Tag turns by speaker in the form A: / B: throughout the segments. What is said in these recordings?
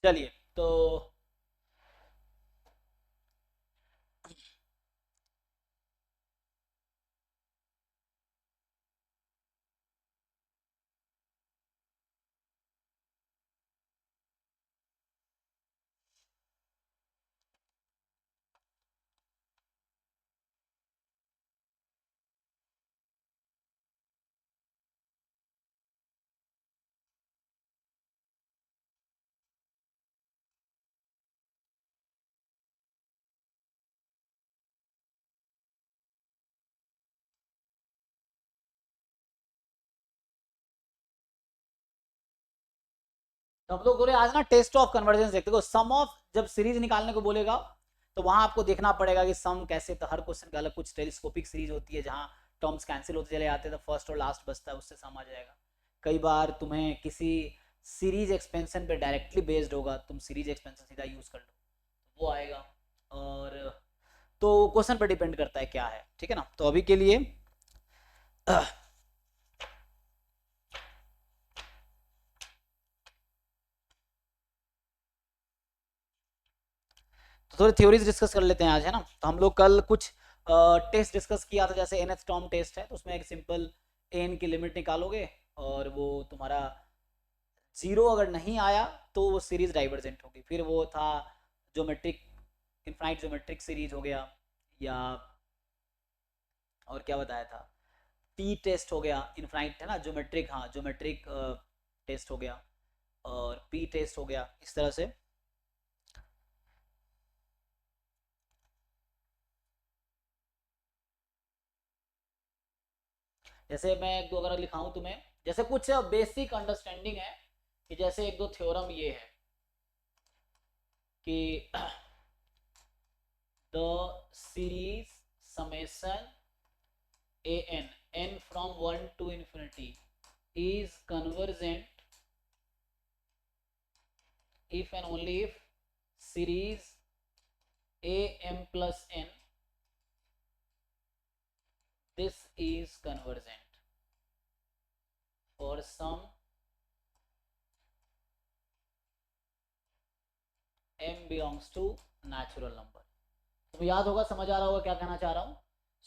A: चलिए तो हम लोग बोले आज ना टेस्ट ऑफ कन्वर्जेंस देखते हो। सम ऑफ जब सीरीज निकालने को बोलेगा तो वहां आपको देखना पड़ेगा कि सम कैसे, तो हर क्वेश्चन का अलग कुछ टेलीस्कोपिक सीरीज होती है जहां टर्म्स कैंसिल होते चले जाते हैं तो फर्स्ट और लास्ट बचता है, उससे सम आ जाएगा। कई बार तुम्हें किसी सीरीज एक्सपेंशन पे डायरेक्टली बेस्ड होगा, तुम सीरीज एक्सपेंशन सीधा यूज कर लो वो आएगा। और तो क्वेश्चन पर डिपेंड करता है क्या है, ठीक है ना। तो अभी के लिए तो थोड़ी थ्योरीज डिस्कस कर लेते हैं आज, है ना। तो हम लोग कल कुछ टेस्ट डिस्कस किया था, जैसे एन एच टॉम टेस्ट है, तो उसमें एक सिंपल एन की लिमिट निकालोगे और वो तुम्हारा जीरो अगर नहीं आया तो वो सीरीज डाइवर्जेंट होगी। फिर वो था ज्योमेट्रिक, इनफाइनाइट ज्योमेट्रिक सीरीज हो गया, या और क्या बताया था, टी टेस्ट हो गया, इनफाइनाइट है ना ज्योमेट्रिक, हाँ ज्योमेट्रिक टेस्ट हो गया, और पी टेस्ट हो गया, इस तरह से। जैसे मैं एक दो अगर लिखाऊं तुम्हें, जैसे कुछ बेसिक अंडरस्टैंडिंग है कि जैसे एक दो थ्योरम ये है कि the series summation a n from 1 to infinity is convergent if and only if series a m plus n, this is convergent for some m belongs to natural number। तुम्हें याद होगा, समझ आ रहा होगा क्या कहना चाह रहा हूँ।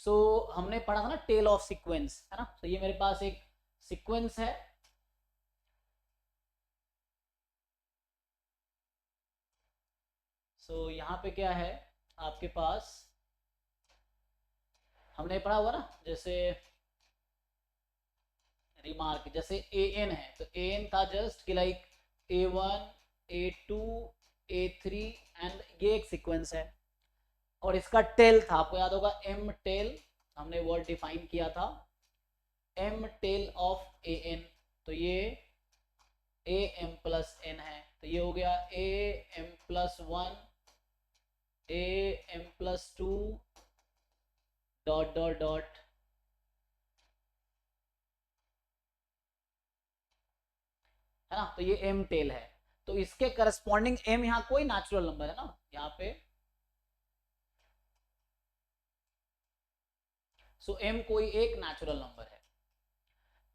A: सो हमने पढ़ा था ना टेल ऑफ सीक्वेंस, है ना। तो ये मेरे पास एक सीक्वेंस है, यहाँ पे क्या है आपके पास, हमने पढ़ा हुआ ना, जैसे रिमार्क, जैसे ए एन है तो ए एन था जस्ट कि like A one, A two, A three, and ये एक सीक्वेंस है। और इसका टेल था, आपको याद होगा एम टेल, हमने वर्ड डिफाइन किया था M tail of A N. तो ये ए एम प्लस एन है, तो ये हो गया A M plus one, A M plus two, dot dot dot, है ना। तो ये एम टेल है, तो इसके करस्पॉन्डिंग एम, यहाँ कोई नेचुरल नंबर है ना यहाँ पे, सो एम कोई एक नेचुरल नंबर है,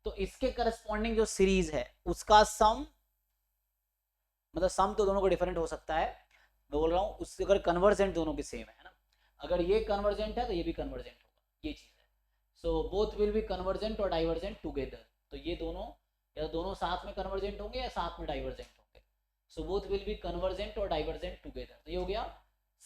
A: तो इसके करस्पॉन्डिंग जो सीरीज है उसका सम, मतलब सम तो दोनों को डिफरेंट हो सकता है, मैं बोल रहा हूँ उससे अगर कन्वर्जेंट दोनों की सेम है ना, अगर ये कन्वर्जेंट है तो ये भी कन्वर्जेंट होगा, ये चीज है। सो बोथ विल बी कन्वर्जेंट और डाइवर्जेंट टुगेदर, तो ये दोनों या दोनों साथ में कन्वर्जेंट होंगे या साथ में डाइवर्जेंट होंगे। So both will be convergent और डाइवर्जेंट टुगेदर, तो ये हो गया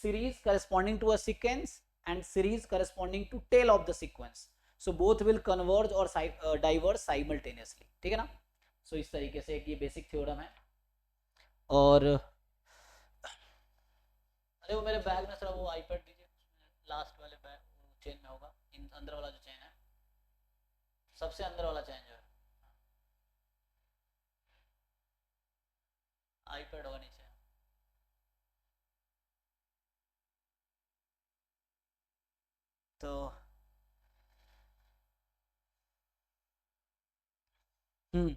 A: series corresponding to a sequence and series corresponding to tail of the sequence. So both will converge और डाइवर्ज साइमल्टेनियसली, ठीक है ना। इस तरीके से एक ये बेसिक थ्योरम है। और अरे वो मेरे बैग में थोड़ा वो आईपैड दीजिए, लास्ट वाले बैग चेन में होगा, इन अंदर वाला जो चेन है, सबसे अंदर वाला चेन जो है, आईपैड होगा नीचे। तो हम्म,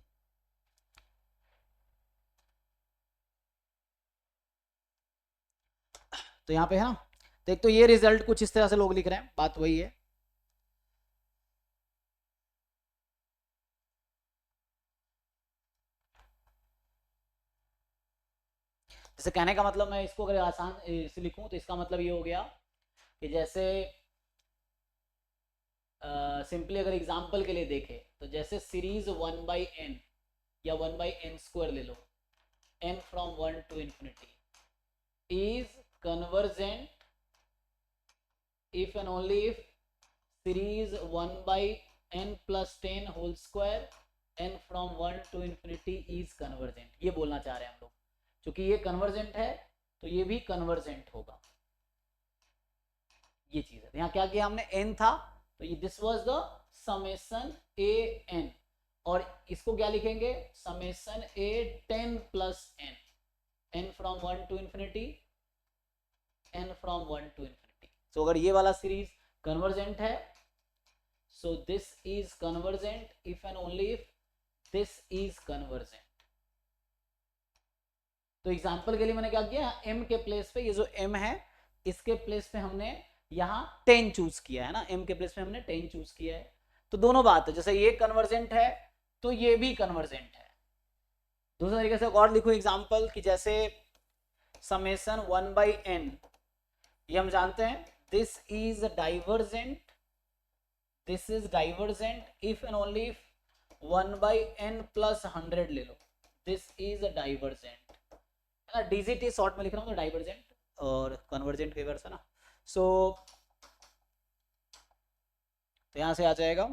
A: तो यहाँ पे है ना, तो एक तो ये रिजल्ट कुछ इस तरह से लोग लिख रहे हैं, बात वही है। जैसे कहने का मतलब, मैं इसको अगर आसान से लिखूं तो इसका मतलब ये हो गया कि जैसे सिंपली अगर एग्जांपल के लिए देखें तो जैसे सीरीज 1/n या 1/n² ले लो, n from 1 to infinity is convergent if and only if series 1/n plus 10 whole square n from 1 to infinity is convergent. ये बोलना चाह रहे हैं हम लोग, क्योंकि ये कन्वर्जेंट है तो ये भी कन्वर्जेंट होगा, ये चीज है। यहाँ क्या किया हमने, n था तो ये this was the summation a n, और इसको क्या लिखेंगे, summation a 10 plus n, n from 1 to infinity, n from 1 to infinity. so अगर ये वाला सीरीज कन्वर्जेंट है, so this is convergent if and only if this is convergent. तो example के लिए मैंने क्या किया, m के प्लेस पे ये जो m है इसके प्लेस पे हमने यहाँ 10 चूज किया है ना, m के प्लेस पे हमने 10 चूज किया है। तो दोनों बात है, जैसे ये कन्वर्जेंट है तो ये भी कन्वर्जेंट है। दूसरे तरीके से और लिखो एग्जांपल कि जैसे समेशन 1/n, ये हम जानते हैं this is divergent, this is divergent if and only if 1/n plus 100 ले लो, दिस इज डाइवर्जेंट है ना, डीजीटी शॉर्ट में लिख रहा हूँ तो डाइवर्जेंट और कन्वर्जेंट के वर्स है ना। सो तो यहां से आ जाएगा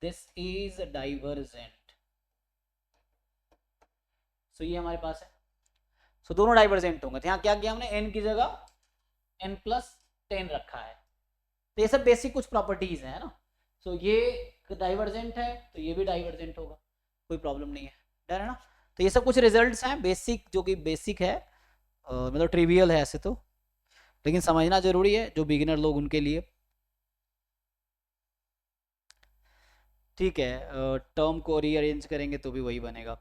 A: दिस इज डाइवर्जेंट, सो ये हमारे पास है। सो दोनों डाइवर्जेंट होंगे, तो यहाँ क्या किया हमने, n की जगह n plus 10 रखा है। तो ये सब बेसिक कुछ प्रॉपर्टीज है ना। सो ये डाइवर्जेंट है तो ये भी डाइवर्जेंट होगा, कोई प्रॉब्लम नहीं है, डर है ना। तो ये सब कुछ रिजल्ट्स हैं बेसिक, जो कि बेसिक है, मतलब ट्रिवियल है ऐसे तो, लेकिन समझना जरूरी है जो बिगिनर लोग उनके लिए। ठीक है, टर्म को रीअरेंज करेंगे तो भी वही बनेगा।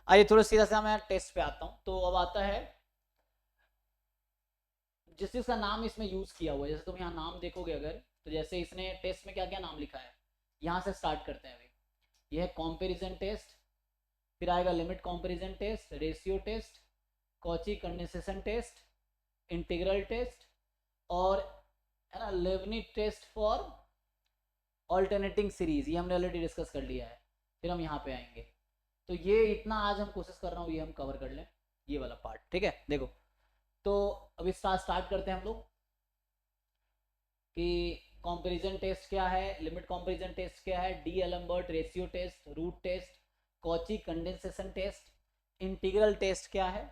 A: आइए थोड़ा सीधा सा मैं टेस्ट पे आता हूँ। तो अब आता है जिस चीज का नाम इसमें यूज किया हुआ है, जैसे तुम यहाँ नाम देखोगे अगर, तो जैसे इसने टेस्ट में क्या क्या नाम लिखा है, यहाँ से स्टार्ट करते हैं अभी। यह है कंपैरिजन टेस्ट, फिर आएगा limit comparison test, ratio test, Cauchy condensation test, integral test, और है ना Leibniz test for alternating series, ये हमने ऑलरेडी डिस्कस कर लिया है। फिर हम यहाँ पे आएंगे, तो ये इतना आज हम कोशिश कर रहा हूँ ये हम कवर कर लें, ये वाला पार्ट, ठीक है। देखो तो अभी स्टार्ट करते हैं हम लोग कि कंपैरिजन टेस्ट क्या है, लिमिट कंपैरिजन टेस्ट क्या है, D'Alembert ratio test, root test, Cauchy condensation test, integral test क्या है।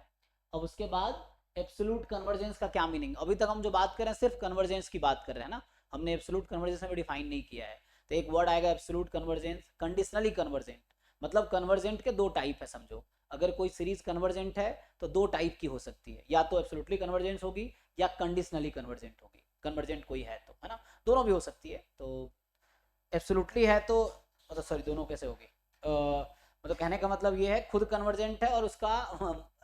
A: अब उसके बाद एब्सोल्यूट कन्वर्जेंस का क्या मीनिंग, अभी तक हम जो बात कर रहे हैं सिर्फ कन्वर्जेंस की बात कर रहे हैं ना, हमने एब्सोल्यूट कन्वर्जेंस में डिफाइन नहीं किया है। तो एक वर्ड आएगा एब्सोल्यूट कन्वर्जेंस, कंडीशनली कन्वर्जेंट, मतलब कन्वर्जेंट के दो टाइप है समझो। अगर कोई सीरीज कन्वर्जेंट है तो दो टाइप की हो सकती है, या तो एब्सोल्युटली कन्वर्जेंस होगी या कंडीशनली कन्वर्जेंट होगी, कन्वर्जेंट कोई है तो, है ना, दोनों भी हो सकती है। तो एब्सोल्युटली है तो मतलब सॉरी दोनों कैसे होगी, मतलब कहने का मतलब ये है खुद कन्वर्जेंट है और उसका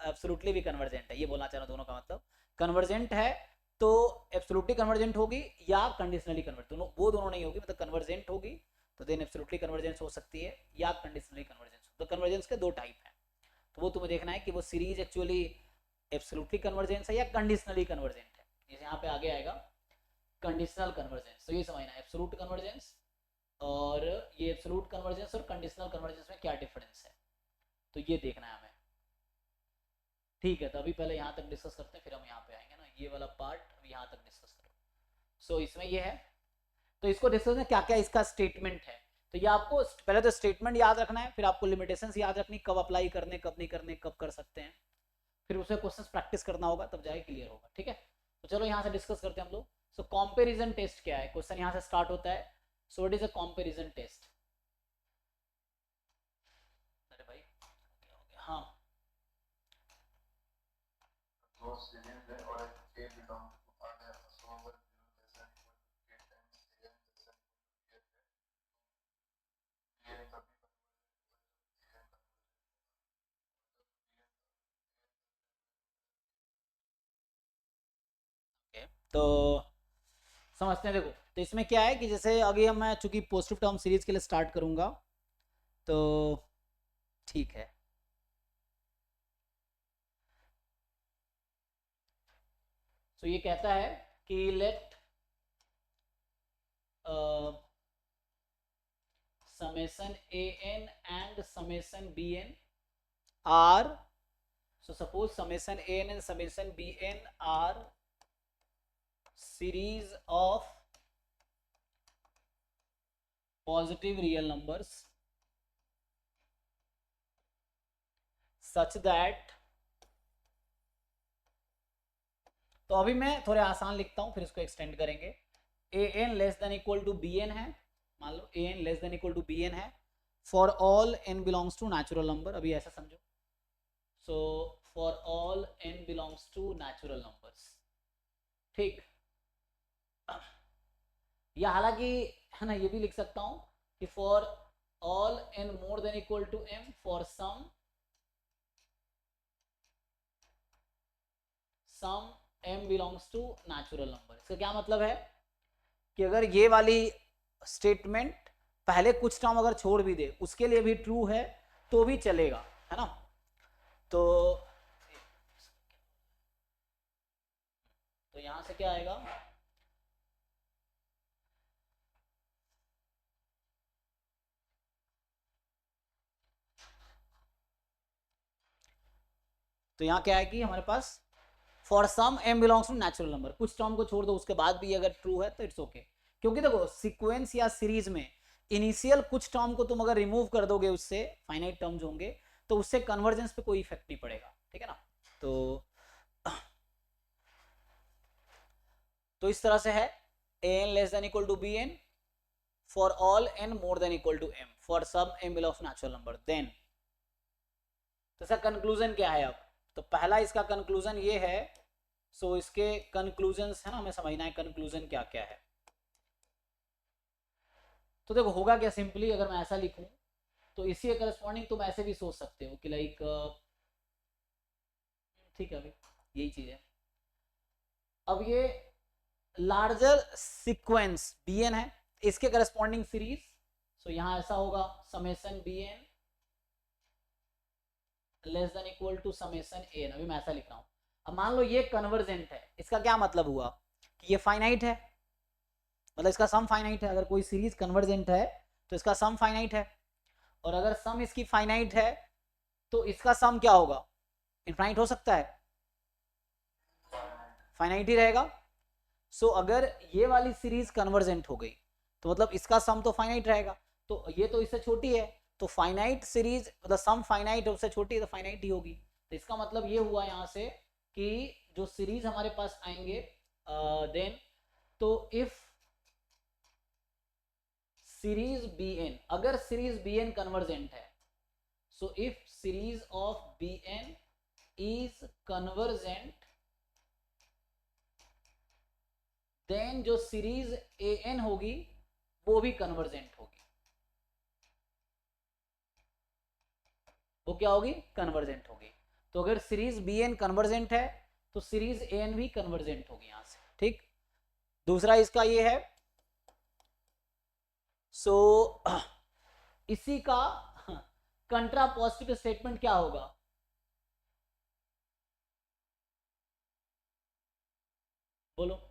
A: एब्सोल्युटली भी कन्वर्जेंट है, ये बोलना चाह रहा हूँ। दोनों का मतलब कन्वर्जेंट है तो एब्सोल्युटली कन्वर्जेंट होगी या कंडीशनली कन्वर्जेंट, दोनों वो दोनों नहीं होगी, मतलब कन्वर्जेंट होगी तो देन एब्सोल्युटली कन्वर्जेंस हो सकती है या कंडीशनली कन्वर्जेंस। तो कन्वर्जेंस के दो टाइप हैं, तो वो तुम्हें देखना है कि वो सीरीज एक्चुअली एब्सोल्युटली कन्वर्जेंस है या कंडीशनली कन्वर्जेंट है। जैसे यहाँ पे आगे आएगा कंडीशनल कन्वर्जेंस, तो ये समझना है एब्सोल्यूट कन्वर्जेंस और ये एब्सोल्यूट कन्वर्जेंस और कंडीशनल कन्वर्जेंस में क्या डिफरेंस है, तो ये देखना है हमें। ठीक है, तो अभी पहले यहाँ तक डिस्कस करते हैं फिर हम यहाँ पे आएंगे ना, ये वाला पार्ट अभी यहाँ तक डिस्कस करो। सो इसमें ये है, तो इसको डिस्कस में क्या क्या इसका स्टेटमेंट है, तो ये आपको पहले तो स्टेटमेंट याद रखना है, फिर आपको लिमिटेशंस याद रखनी, कब अप्लाई करने कब नहीं करने, कब कर सकते हैं, फिर उसे क्वेश्चंस प्रैक्टिस करना होगा तब जाके क्लियर होगा। ठीक है, तो चलो यहाँ से डिस्कस करते हैं हम लोग। सो कंपैरिजन टेस्ट क्या है, क्वेश्चन यहाँ से स्टार्ट होता है। So what is a comparison test. अरे भाई क्या हो गया, हाँ तो समझते हैं। देखो तो इसमें क्या है कि जैसे अभी मैं चूंकि पॉजिटिव टर्म सीरीज के लिए स्टार्ट करूंगा तो ठीक है। तो ये कहता है कि late summation an and summation bn are, so suppose summation an and summation bn are series of positive real numbers such that, तो अभी मैं थोड़े आसान लिखता हूं फिर इसको एक्सटेंड करेंगे। A n less than equal to B n है, मान लो a n less than equal to B n है for all n belongs to natural number. अभी ऐसा समझो, so for all n belongs to natural numbers, ठीक। या हालांकि है ना, ये भी लिख सकता हूं कि for all N more than equal to M for some m belongs to natural number। इसका क्या मतलब है कि अगर ये वाली स्टेटमेंट पहले कुछ टर्म अगर छोड़ भी दे उसके लिए भी ट्रू है तो भी चलेगा, है ना। तो यहां से क्या आएगा, तो यहां क्या है कि हमारे पास for some m belongs to natural number, कुछ टर्म को छोड़ दो उसके बाद भी अगर ट्रू है तो इट्स ओके। क्योंकि देखो सीक्वेंस या सीरीज में इनिशियल कुछ टर्म को तुम अगर रिमूव कर दोगे उससे, फाइनाइट टर्म्स होंगे, तो उससे कन्वर्जेंस पे कोई इफेक्ट नहीं पड़ेगा, ठीक है ना। तो इस तरह से है an less than equal to B N for all n more than equal to m for सब m belongs to natural number. Then तो इसका कंक्लूजन क्या है अब, तो पहला इसका कंक्लूजन ये है, सो इसके कंक्लूजन्स है ना, हमें समझना है कंक्लूजन क्या क्या है। तो देखो होगा क्या, सिंपली अगर मैं ऐसा लिखूं तो इसी के करस्पॉन्डिंग तुम ऐसे भी सोच सकते हो कि लाइक, ठीक है, अभी यही चीज है। अब ये लार्जर सीक्वेंस bn है, इसके करस्पॉन्डिंग सीरीज, सो यहां ऐसा होगा summation bn less than equal to summation an। अभी मैं ऐसा लिख रहा हूं। अब मान लो ये कन्वर्जेंट है, इसका क्या मतलब हुआ कि ये फाइनाइट है, मतलब इसका सम फाइनाइट है। अगर कोई सीरीज कन्वर्जेंट है तो इसका सम फाइनाइट है, और अगर सम इसकी फाइनाइट है तो इसका सम क्या होगा, इनफाइनाइट हो सकता है, फाइनाइट ही रहेगा। सो अगर ये वाली सीरीज कन्वर्जेंट हो गई तो मतलब इसका सम तो फाइनाइट रहेगा, तो ये तो इससे छोटी है, तो फाइनाइट सीरीज मतलब सम फाइनाइट उससे छोटी है तो फाइनाइट ही होगी। तो इसका मतलब ये हुआ यहाँ से कि जो सीरीज हमारे पास आएंगे देन, तो इफ सीरीज bn, अगर सीरीज bn कन्वर्जेंट है, so if series of bn is convergent then जो सीरीज an होगी वो भी कन्वर्जेंट होगी। वो क्या होगी, कन्वर्जेंट होगी। तो अगर सीरीज bn कन्वर्जेंट है तो सीरीज an भी कन्वर्जेंट होगी यहां से, ठीक। दूसरा इसका ये है, सो इसी का कंट्रा पॉजिटिव स्टेटमेंट क्या होगा, बोलो।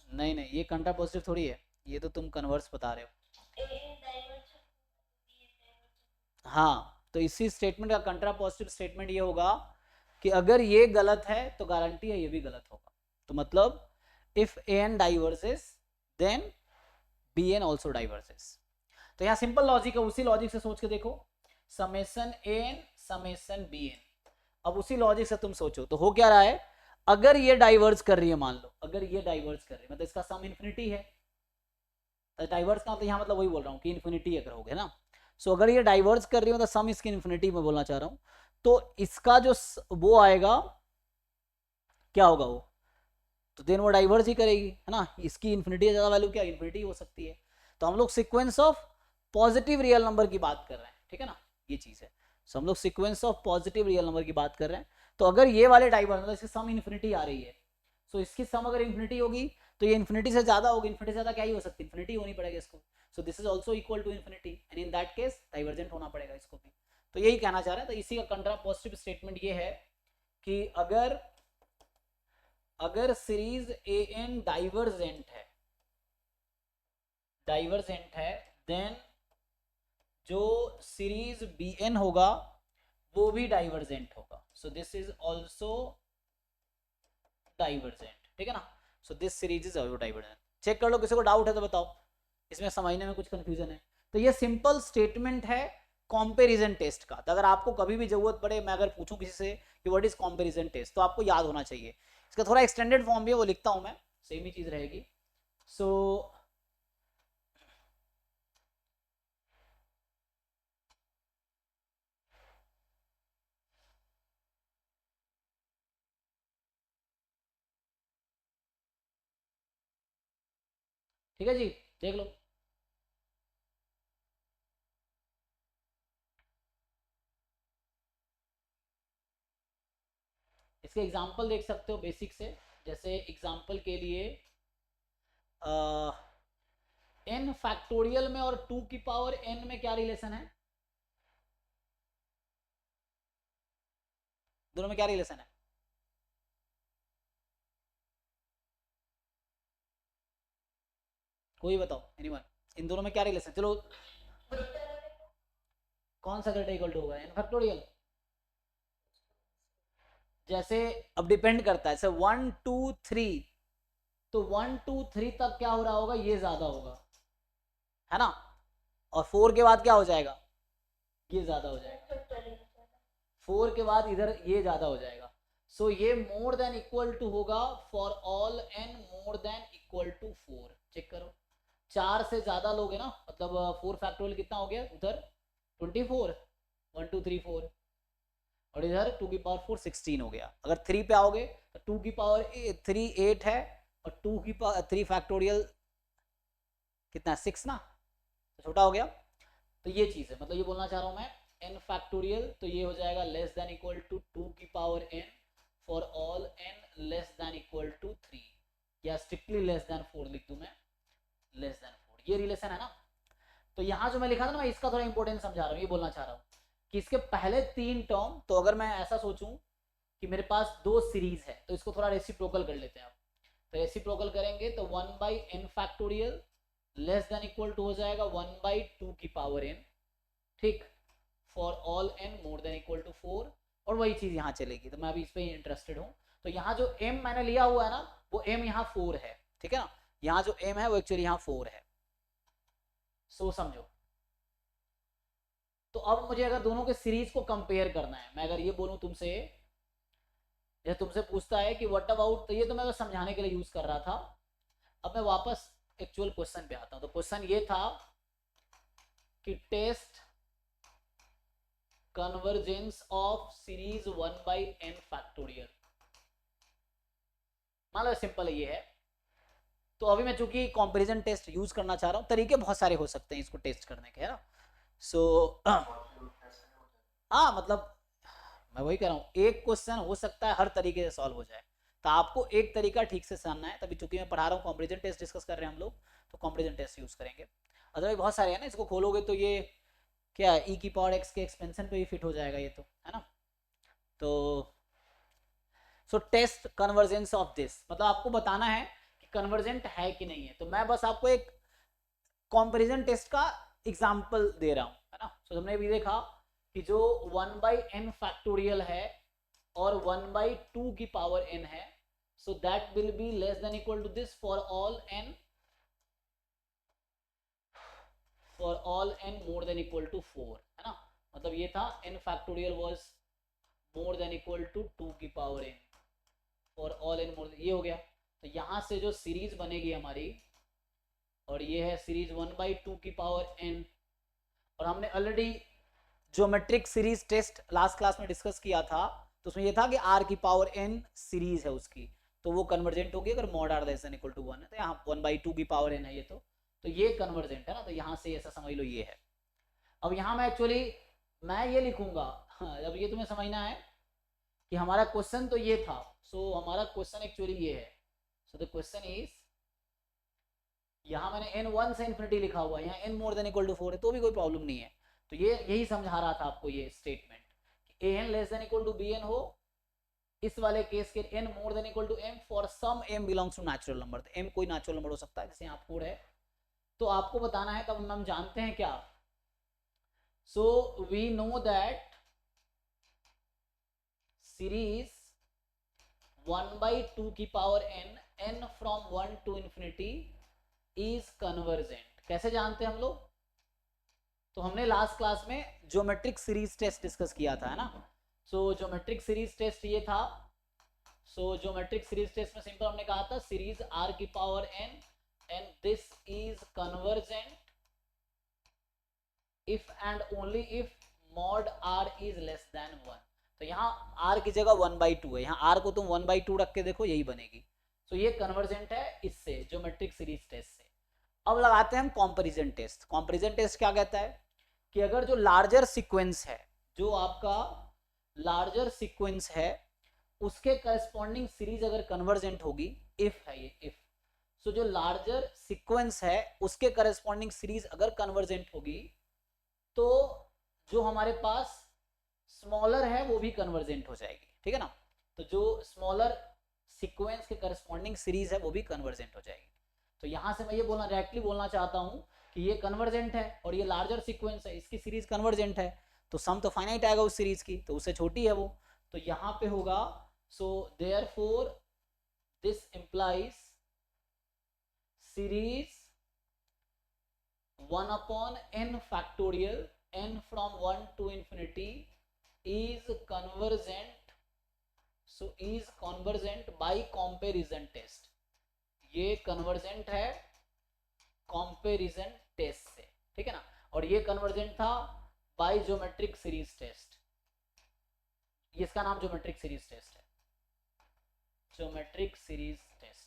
A: नहीं नहीं, ये कंट्रा पॉजिटिव थोड़ी है, ये तो तुम कन्वर्स बता रहे हो। हाँ, तो इसी स्टेटमेंट का कंट्रा पॉजिटिव स्टेटमेंट ये होगा कि अगर ये गलत है तो गारंटी है ये भी गलत होगा। तो मतलब if an diverges then bn also diverges. तो यहाँ सिंपल लॉजिक है, उसी लॉजिक से सोच के देखो, समेशन an समेशन bn। अब उसी लॉजिक से तुम सोचो तो हो क्या रहा है, अगर ये डाइवर्स कर रही है, मान लो अगर ये डाइवर्स कर रही है मतलब इसका सम इन्फिनिटी है, तो डाइवर्स का मतलब यहाँ मतलब वही बोल रहा हूँ कि इन्फिनिटी अगर हो गया ना, सो अगर ये डाइवर्स कर रही है मतलब सम इसकी इन्फिनिटी में बोलना चाह रहा हूँ, तो इसका जो वो आएगा क्या होगा वो, तो देन वो डाइवर्स ही करेगी, है ना। इसकी इन्फिनिटी से ज्यादा वैल्यू क्या इन्फिनिटी हो सकती है। तो हम लोग sequence of positive real number की बात कर रहे हैं, ठीक है ना, ये चीज है। सो हम लोग sequence of positive real number की बात कर रहे हैं। तो अगर ये वाले डाइवर्स मतलब इसकी सम इन्फिनिटी आ रही है, सो इसकी सम अगर इन्फिनिटी होगी तो ये इन्फिनिटी से ज्यादा होगी, इन्फिनिटी से ज्यादा क्या ही हो सकती है, इन्फिनिटी होनी पड़ेगा इसको। So this is also equal to infinity and in that case divergent होना पड़ेगा इसको भी। तो यही कहना चाह रहे हैं। तो इसी का कंट्रापोजिटिव स्टेटमेंट ये है कि अगर सीरीज ए एन डाइवर्जेंट है देन जो सीरीज बी एन होगा वो भी डाइवर्जेंट होगा। So this is also divergent, ठीक है ना। So this series is also divergent. Check कर लो, किसी को डाउट है तो बताओ, इसमें समझने में कुछ कंफ्यूजन है। तो ये सिंपल स्टेटमेंट है कंपैरिजन टेस्ट का। तो अगर आपको कभी भी जरूरत पड़े, मैं अगर पूछूं किसी से कि व्हाट इज कंपैरिजन टेस्ट, तो आपको याद होना चाहिए। इसका थोड़ा एक्सटेंडेड फॉर्म भी है, वो लिखता हूं मैं, सेम ही चीज रहेगी। सो ठीक है जी, देख लो। इसके एग्जाम्पल देख सकते हो बेसिक से। जैसे एग्जाम्पल के लिए n फैक्टोरियल में और 2 की पावर n में क्या रिलेशन है, दोनों में क्या रिलेशन है? कोई बताओ, एनीवन, इन दोनों में क्या रिलेशन? चलो कौन सा ग्रेटर इक्वल टू होगा, n फैक्टोरियल। जैसे अब डिपेंड करता है, जैसे 1 2 3, तो 1 2 3 तक क्या हो रहा होगा, ये ज्यादा होगा, है ना। और 4 के बाद क्या हो जाएगा, ये ज्यादा हो जाएगा। 4 के बाद इधर ये ज्यादा हो जाएगा। सो ये मोर देन इक्वल टू होगा for all n more than equal to 4। Check करो, 4 से ज्यादा लोग है ना, मतलब 4 फैक्टोरियल कितना हो गया उधर, 24, 1 2 3 4, और इधर 2 की पावर 4 16 हो गया। अगर 3 पे आओगे तो 2 की पावर 3 8 है, और 2 की पावर 3 फैक्टोरियल कितना है, 6 ना, तो छोटा हो गया। तो ये चीज है, मतलब ये बोलना चाह रहा हूं मैं, n फैक्टोरियल तो ये हो जाएगा लेस देन इक्वल टू 2 की power n for all n less than equal to 3, या स्ट्रिक्टली लेस देन 4 लिख दूं मैं, लेस देन 4। ये रिलेशन है ना। तो यहां जो मैं लिखा था ना, मैं इसका थोड़ा इंपॉर्टेंट समझा रहा हूँ। ये बोलना चाह रहा हूँ कि इसके पहले 3 टर्म, तो अगर मैं ऐसा सोचूं कि मेरे पास 2 सीरीज है, तो इसको थोड़ा रेसिप्रोकल कर लेते हैं आप। तो रेसिप्रोकल करेंगे तो 1 by n factorial less than equal to हो जाएगा 1 बाई 2 की पावर n, ठीक, for all n more than equal to 4। और वही चीज यहाँ चलेगी। तो मैं अभी इस पे इंटरेस्टेड हूँ। तो यहाँ जो m मैंने लिया हुआ है ना, वो m यहाँ 4 है, ठीक है ना। यहाँ जो m है वो एक्चुअली यहाँ 4 है। सो समझो। तो अब मुझे अगर दोनों के सीरीज को कंपेयर करना है, मैं अगर ये बोलूं तुमसे, या तुमसे पूछता है कि व्हाट अबाउट, तो ये तो मैं समझाने के लिए यूज कर रहा था। अब मैं वापस एक्चुअल क्वेश्चन पे आता हूं। तो क्वेश्चन ये था कि test convergence of series 1 by n factorial. मान लो सिंपल ये है। तो अभी मैं चूंकि कंपैरिजन टेस्ट यूज करना चाह रहा हूं, तरीके बहुत सारे हो सकते हैं इसको टेस्ट करने के, है ना। सो हाँ, मतलब मैं वही कह रहा हूँ, एक क्वेश्चन हो सकता है हर तरीके से सॉल्व हो जाए। तो आपको एक तरीका ठीक से जानना है। तभी चूंकि मैं पढ़ा रहा हूँ, कंपैरिजन टेस्ट डिस्कस कर रहे हैं हम लोग, तो कंपैरिजन टेस्ट यूज करेंगे। अदरवाइज बहुत सारे हैं ना, इसको खोलोगे तो ये क्या e की पावर x के एक्सपेंशन पे भी फिट हो जाएगा ये, तो है ना। तो सो टेस्ट कन्वर्जेंस ऑफ दिस, मतलब आपको बताना है कि कन्वर्जेंट है कि नहीं है। तो मैं बस आपको एक कंपैरिजन टेस्ट का एग्जांपल दे रहा हूँ, है ना। तो हमने भी देखा कि जो 1 बाई n फैक्टोरियल है और 1 बाई 2 की पावर n है, so that will be less than equal to this for all n, for all n more than equal to 4, है ना। मतलब ये था n factorial was more than equal to 2 की power n for all n more, ये हो गया। तो यहां से जो सीरीज बनेगी हमारी, और ये है सीरीज 1 बाई 2 की पावर n, और हमने already geometric series test last class में डिस्कस किया था। तो उसमें ये था कि r की पावर n सीरीज है उसकी, तो वो कन्वर्जेंट होगी अगर mod r less than equal to 1 है। तो यहाँ 1 बाई 2 की पावर n है ये, तो ये कन्वर्जेंट है ना। तो यहाँ से ऐसा समझ लो ये है। अब यहाँ मैं एक्चुअली मैं ये लिखूंगा, हाँ, अब ये तुम्हें समझना है कि हमारा क्वेश्चन तो ये था। सो हमारा क्वेश्चन एक्चुअली ये है। सो द क्वेश्चन इज, यहाँ मैंने n1 से इन्फिनिटी लिखा हुआ है, यहाँ n more than equal to 4 है तो भी कोई प्रॉब्लम नहीं है। तो ये यही समझा रहा था आपको ये स्टेटमेंट कि an less than equal to bn हो, इस वाले केस के n more than equal to m for some m belongs to natural number. तो m कोई नेचुरल नंबर हो सकता है, जैसे यहाँ 4 है। तो आपको बताना है, तब हम जानते हैं क्या। So we know that series 1/2 की power n from 1 to infinity is convergent. कैसे जानते हैं हम लोग? तो हमने लास्ट क्लास में ज्योमेट्रिक सीरीज टेस्ट डिस्कस किया था, है ना। सो ज्योमेट्रिक सीरीज टेस्ट ये था। सो ज्योमेट्रिक सीरीज टेस्ट में सिंपल हमने कहा था सीरीज r की power n and this is convergent if and only if mod r is less than 1। तो यहाँ r की जगह 1/2 है, यहाँ r को तुम 1/2 रख के देखो, यही बनेगी। तो ये कन्वर्जेंट है इससे, ज्योमेट्रिक सीरीज टेस्ट से। अब लगाते हैं हम कंपैरिजन टेस्ट। कंपैरिजन टेस्ट क्या कहता है कि अगर जो लार्जर सीक्वेंस है, जो आपका लार्जर सीक्वेंस है, उसके करस्पॉन्डिंग सीरीज अगर कन्वर्जेंट होगी, इफ है ये, इफ। सो जो लार्जर सीक्वेंस है उसके करस्पॉन्डिंग सीरीज अगर कन्वर्जेंट होगी, तो जो हमारे पास स्मॉलर है वो भी कन्वर्जेंट हो जाएगी, ठीक है ना। तो जो स्मॉलर सीक्वेंस के करस्पॉन्डिंग सीरीज है वो भी कन्वर्जेंट हो जाएगी। तो यहां से मैं ये बोलना, डायरेक्टली बोलना चाहता हूं कि ये कन्वर्जेंट है और ये लार्जर सीक्वेंस है, इसकी सीरीज कन्वर्जेंट है, तो सम तो फाइनाइट आएगा उस सीरीज की, तो उससे छोटी है वो, तो यहां पे होगा। So therefore this implies series 1/n factorial n from 1 to infinity is convergent, so is convergent by comparison test। ये कन्वर्जेंट है कंपैरिजन टेस्ट से, ठीक है ना। और ये कन्वर्जेंट था बाय ज्योमेट्रिक सीरीज टेस्ट, इसका नाम ज्योमेट्रिक सीरीज टेस्ट है, ज्योमेट्रिक सीरीज टेस्ट।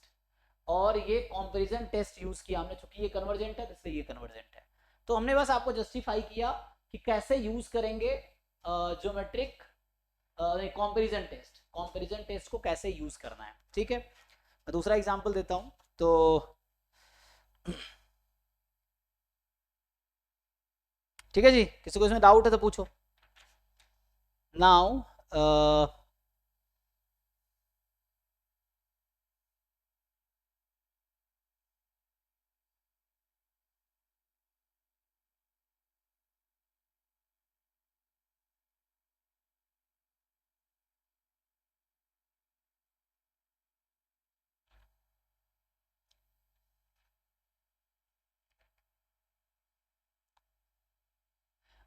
A: और ये कंपैरिजन टेस्ट यूज किया हमने, चूंकि ये कन्वर्जेंट है इसलिए ये कन्वर्जेंट है। तो हमने बस आपको जस्टिफाई किया कि कैसे यूज करेंगे geometric comparison test, comparison test को कैसे यूज करना है, ठीक है। मैं दूसरा एग्जांपल देता हूं। तो ठीक है जी, किसी को इसमें डाउट है तो पूछो। नाउ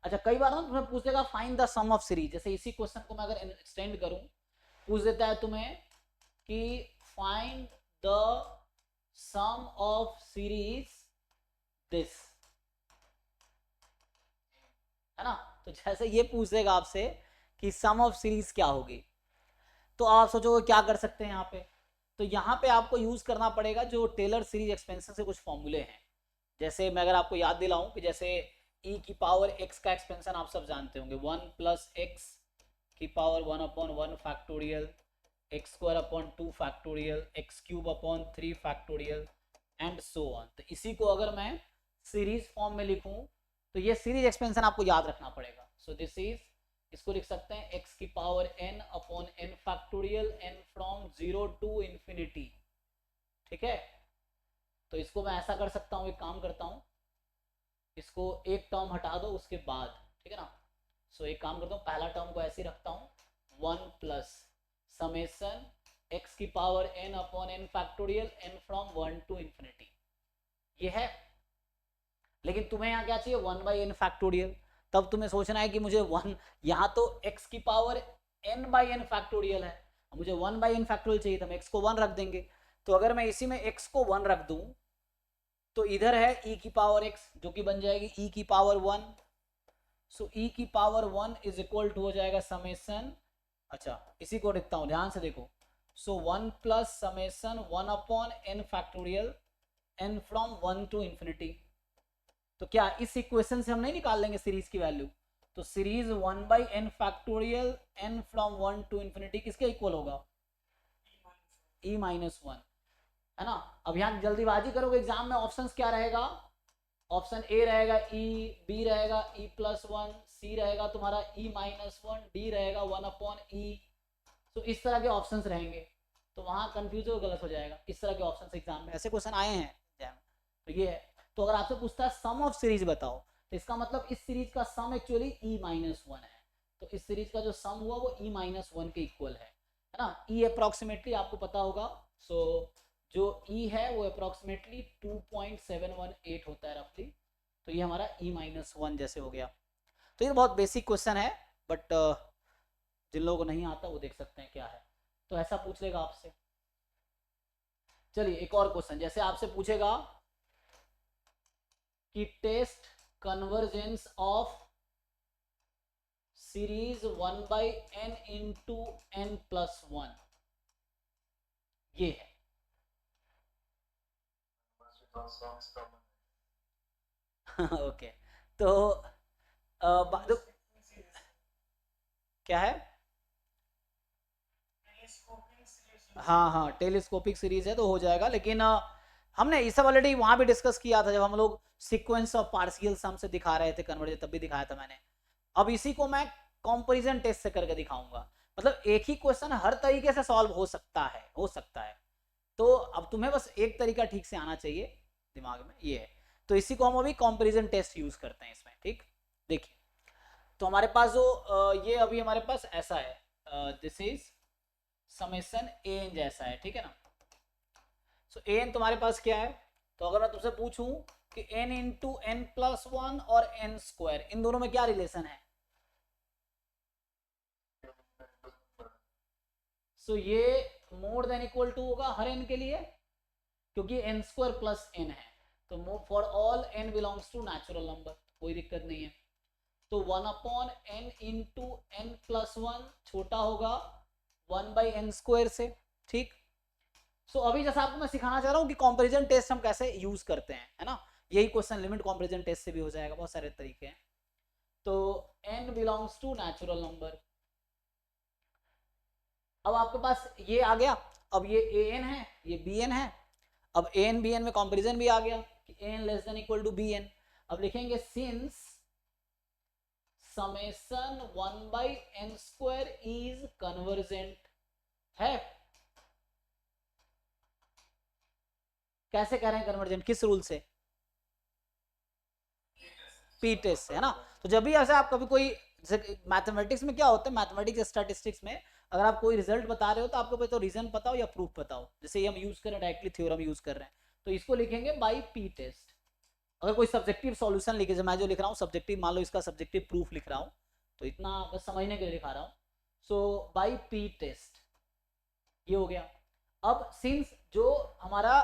A: अच्छा, कई बार ना तुम्हें पूछ देगा find the sum of series. जैसे इसी क्वेश्चन को मैं अगर एक्सटेंड करूं, पूछ देता है तुम्हें कि find the sum of series this, है ना। तो जैसे ये पूछ देगा आपसे कि सम ऑफ सीरीज क्या होगी, तो आप सोचो क्या कर सकते हैं यहाँ पे। तो यहाँ पे आपको यूज करना पड़ेगा जो टेलर सीरीज एक्सपेंशन से कुछ फॉर्मूले हैं। जैसे मैं अगर आपको याद दिलाऊं कि जैसे e की पावर x का एक्सपेंशन आप सब जानते होंगे, 1 प्लस एक्स की power 1/1 factorial, x square upon 2 factorial, x cube upon 3 factorial and so on. तो इसी को अगर मैं सीरीज फॉर्म में लिखूं तो ये सीरीज एक्सपेंशन आपको याद रखना पड़ेगा। सो दिस इज, इसको लिख सकते हैं x की power n upon n factorial, n from 0 to infinity, ठीक है। तो इसको मैं ऐसा कर सकता हूँ, एक काम करता हूँ, इसको एक टर्म हटा दो उसके बाद, ठीक है ना। सो एक काम करता हूँ, पहला टर्म को ऐसे रखता हूँ, 1 प्लस समेसन x की power n upon n factorial, n from 1 to infinity, ये है। लेकिन तुम्हें यहाँ क्या चाहिए, 1/n फैक्टोरियल। तब तुम्हें सोचना है कि मुझे 1, यहाँ तो x की पावर n/n फैक्टोरियल है, मुझे 1/n फैक्टोरियल चाहिए, तो हम x को 1 रख देंगे। तो अगर मैं इसी में x को 1 रख दूं तो इधर है e की पावर x, जो कि बन जाएगी e की पावर 1। सो e की पावर 1 इज इक्वल टू हो जाएगा समेसन, अच्छा इसी को लिखता हूं, ध्यान से देखो। So 1 plus summation 1 upon n factorial, n from 1 to infinity. तो क्या इस इक्वेशन से हम नहीं निकाल लेंगे सीरीज की वैल्यू? तो series 1/n factorial n from 1 to infinity किसके इक्वल होगा? e-1, है ना। अब यहाँ जल्दीबाजी करोगे एग्जाम में, ऑप्शंस क्या रहेगा? ऑप्शन ए रहेगा e, बी रहेगा e+1, सी रहेगा तुम्हारा e-1, डी रहेगा 1/e। तो इस तरह के ऑप्शंस रहेंगे, तो वहां कंफ्यूज हो गलत हो जाएगा। इस तरह के ऑप्शंस एग्जाम में ऐसे क्वेश्चन आए हैं एग्जाम, तो ये है। तो अगर आपसे पूछता है सम ऑफ सीरीज बताओ, तो इसका मतलब इस सीरीज का सम एक्चुअली e-1 है। तो इस सीरीज का जो सम हुआ वो e-1 के इक्वल है ना। e अप्रोक्सीमेटली आपको पता होगा, सो जो e है वो अप्रोक्सीमेटली 2.718 होता है रफली। तो ये हमारा e-1 जैसे हो गया। तो ये बहुत बेसिक क्वेश्चन है, बट जिन लोगों को नहीं आता वो देख सकते हैं क्या है। तो ऐसा पूछ लेगा आपसे। चलिए एक और क्वेश्चन, जैसे आपसे पूछेगा कि test convergence of series 1/n into n+1, ये है। ओके तो क्या है? हाँ हाँ टेलीस्कोपिक सीरीज है तो हो जाएगा, लेकिन हमने ये सब ऑलरेडी वहां भी डिस्कस किया था जब हम लोग सीक्वेंस ऑफ पार्शियल सम से दिखा रहे थे कन्वर्जन, तब भी दिखाया था मैंने। अब इसी को मैं कंपैरिजन टेस्ट से करके दिखाऊंगा। मतलब एक ही क्वेश्चन हर तरीके से सॉल्व हो सकता है। तो अब तुम्हें बस एक तरीका ठीक से आना चाहिए दिमाग में, ये है। तो इसी को हम अभी कंपैरिजन टेस्ट यूज करते हैं इसमें, ठीक। देखिए तो हमारे पास जो ये अभी हमारे पास ऐसा है, दिस इज समेशन an जैसा है, ठीक है ना। सो an तुम्हारे पास क्या है? तो अगर मैं तुमसे पूछूं कि n इंटू n+1 और n², इन दोनों में क्या रिलेशन है? सो ये मोर देन इक्वल टू होगा हर n के लिए, क्योंकि n² प्लस n है। तो for all n belongs to natural number, कोई दिक्कत नहीं है। तो 1/n इंटू n+1 छोटा होगा 1/n² से, ठीक। सो अभी जैसा आपको मैं सिखाना चाह रहा हूँ कि कंपैरिजन टेस्ट हम कैसे यूज करते हैं, है ना। यही क्वेश्चन लिमिट कंपैरिजन टेस्ट से भी हो जाएगा, बहुत सारे तरीके हैं। तो n belongs to natural number. अब आपके पास ये आ गया, अब ये an है, ये bn है। अब an bn में कंपैरिजन भी आ गया कि an less than equal to bn। अब लिखेंगे since summation 1/n² is convergent है। कैसे कह रहे हैं कन्वर्जेंट? किस रूल से? पी टेस्ट से, है ना। तो जब भी ऐसे आप कभी कोई, जैसे मैथमेटिक्स में क्या होता है, मैथमेटिक्स स्टैटिस्टिक्स में अगर आप कोई रिजल्ट बता रहे हो तो आपको तो रीजन पता हो या प्रूफ पता हो। जैसे ये हम यूज कर रहे हैं डायरेक्टली थ्योरम यूज कर रहे हैं, तो इसको लिखेंगे बाय पी टेस्ट। अगर कोई सब्जेक्टिव सॉल्यूशन लिखे, मैं जो लिख रहा हूँ सब्जेक्टिव, मान लो इसका सब्जेक्टिव प्रूफ लिख रहा हूँ, तो इतना बस समझने के लिए लिखा रहा हूँ। सो बाय पी टेस्ट, ये हो गया। अब सिंस जो हमारा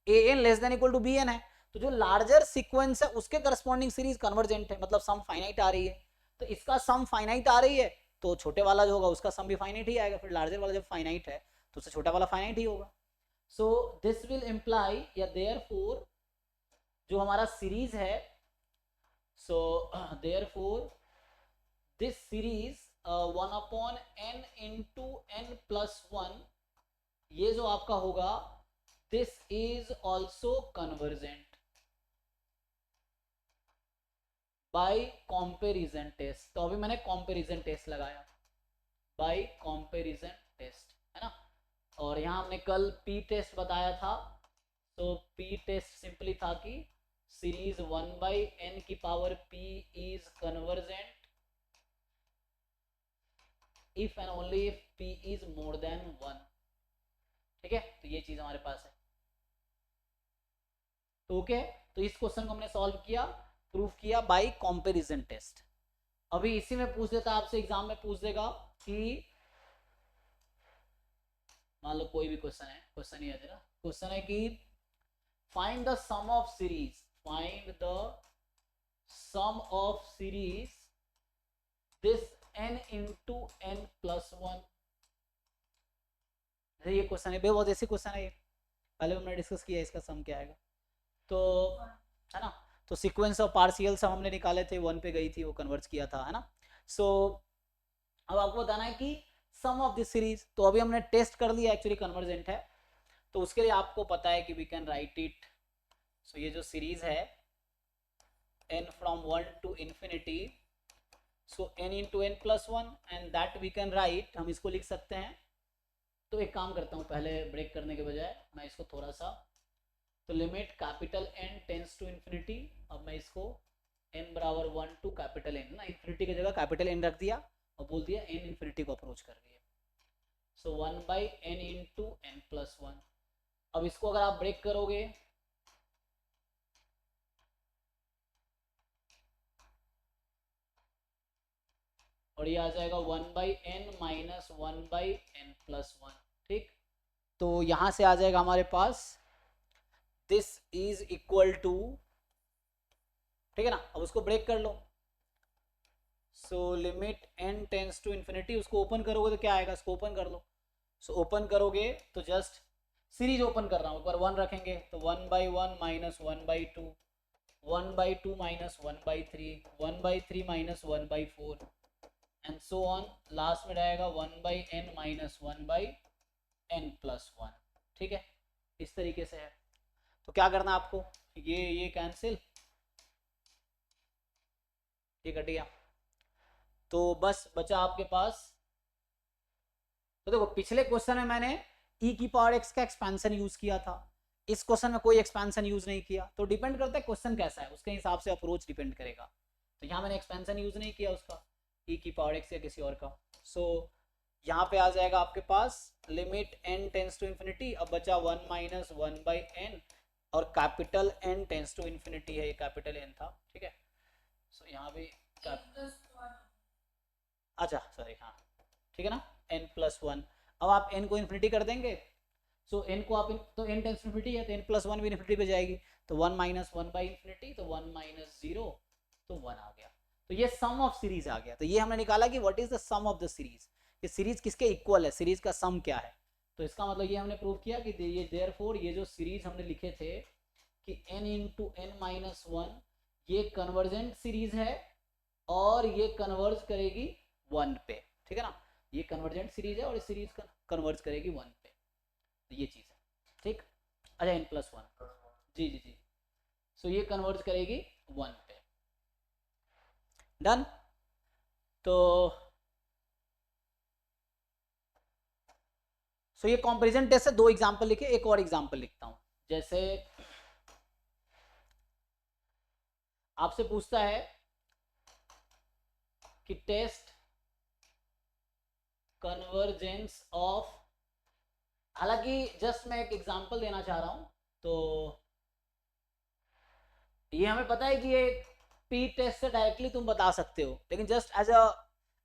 A: an less than equal to bn है, तो जो लार्जर सीक्वेंस है उसके करस्पॉन्डिंग सीरीज कन्वर्जेंट है, मतलब सम फाइनाइट आ रही है। तो इसका सम फाइनाइट आ रही है तो छोटे वाला जो होगा उसका सम भी फाइनाइट ही आएगा। फिर लार्जर वाला जब फाइनाइट है तो उससे छोटा वाला फाइनाइट ही होगा। सो दिस विल इम्प्लाई या देयरफॉर जो हमारा सीरीज है, so therefore this series 1/n into n+1, ये जो आपका होगा this is also convergent by comparison test। तो अभी मैंने comparison test लगाया by comparison test, है ना। और यहाँ हमने कल p टेस्ट बताया था। तो p टेस्ट सिंपली था कि सीरीज 1/n की power p is convergent if and only if p is more than 1, ठीक है। तो ये चीज हमारे पास है, ओके। तो इस क्वेश्चन को हमने सॉल्व किया, प्रूफ किया बाय कंपैरिजन टेस्ट। अभी इसी में पूछ देता, आपसे एग्जाम में पूछ देगा कि मान लो कोई भी क्वेश्चन है, क्वेश्चन ही है ना, क्वेश्चन है कि find the sum of series, find the sum of series this n into n+1। ये क्वेश्चन है, बहुत ऐसी क्वेश्चन है ये, पहले हमने डिस्कस किया इसका सम क्या आएगा, तो है ना। तो सीक्वेंस ऑफ पार्शियल सब हमने निकाले थे, 1 पे गई थी, वो कन्वर्ज किया था, है ना। सो अब आपको बताना है कि सम ऑफ दिस सीरीज, तो अभी हमने टेस्ट कर लिया एक्चुअली कन्वर्जेंट है, तो उसके लिए आपको पता है कि वी कैन राइट इट। सो ये जो सीरीज है n from 1 to infinity, so n into n plus 1 and that we can write, हम इसको लिख सकते हैं। तो एक काम करता हूँ, पहले ब्रेक करने के बजाय मैं इसको थोड़ा सा, तो limit capital N tends to infinity, अब मैं इसको n बराबर 1 टू कैपिटल N ना, इन्फिनिटी की जगह कैपिटल N रख दिया और बोल दिया n इन्फिनिटी को अप्रोच कर रही है, सो 1 by n into n plus 1। अब इसको अगर आप ब्रेक करोगे और ये आ जाएगा 1 by n minus 1 by n plus 1, ठीक। तो यहां से आ जाएगा हमारे पास दिस इज इक्वल टू, ठीक है ना। अब उसको ब्रेक कर लो, so limit n tends to infinity, उसको ओपन करोगे तो क्या आएगा, इसको ओपन कर लो। सो ओपन करोगे तो जस्ट सीरीज ओपन कर रहा हूँ, एक बार 1 रखेंगे तो 1 by 1 minus 1 by 2, 1 by 2 minus 1 by 3, 1 by 3 minus 1 by 4 and so on, last में रहेगा 1 by n minus 1 by n plus 1, ठीक है। इस तरीके से है। तो क्या करना है आपको, ये कैंसिल, ये कट गया, तो बस बचा आपके पास। तो देखो पिछले क्वेश्चन में मैंने e की पावर x का एक्सपेंशन यूज किया था, इस क्वेश्चन में कोई एक्सपेंशन यूज नहीं किया, तो डिपेंड करता है क्वेश्चन कैसा है, उसके हिसाब से अप्रोच डिपेंड करेगा। तो यहाँ मैंने एक्सपेंशन यूज नहीं किया उसका, e की पावर x या किसी और का। सो यहाँ पे आ जाएगा आपके पास limit n tends to infinity, अब बचा 1 माइनस 1 बाई एन, और capital N tends to infinity है, ये कैपिटल N था, ठीक है। सो यहाँ भी अच्छा सॉरी, हाँ ठीक है ना, n प्लस 1। अब आप n को इन्फिनिटी कर देंगे, सो n को आप तो n टेंस इन्फिनिटी है तो n प्लस 1 भी इन्फिनिटी पे जाएगी, तो 1 माइनस 1 बाई इन्फिनिटी, तो 1 माइनस 0, तो 1 आ गया। तो ये सम ऑफ सीरीज आ गया। तो ये हमने निकाला कि what is the sum of the series, ये सीरीज किसके इक्वल है, सीरीज का सम क्या है। तो इसका मतलब ये हमने प्रूव किया कि ये देयरफॉर ये जो सीरीज हमने लिखे थे कि n इंटू एन माइनस 1 ये कन्वर्जेंट सीरीज है और ये कन्वर्ज करेगी 1 पे, ठीक है ना। ये कन्वर्जेंट सीरीज है और इस सीरीज का कन्वर्ज करेगी 1 पे, तो ये चीज है, ठीक। अच्छा n प्लस 1, जी जी जी, सो ये कन्वर्ज करेगी 1 पे, डन। तो सो ये कंपैरिजन टेस्ट से 2 एग्जांपल लिखे, एक और एग्जांपल लिखता हूं। जैसे आपसे पूछता है कि टेस्ट कन्वर्जेंस ऑफ, हालांकि जस्ट मैं एक एग्जांपल देना चाह रहा हूं, तो ये हमें पता है कि ये पी टेस्ट से डायरेक्टली तुम बता सकते हो, लेकिन just as a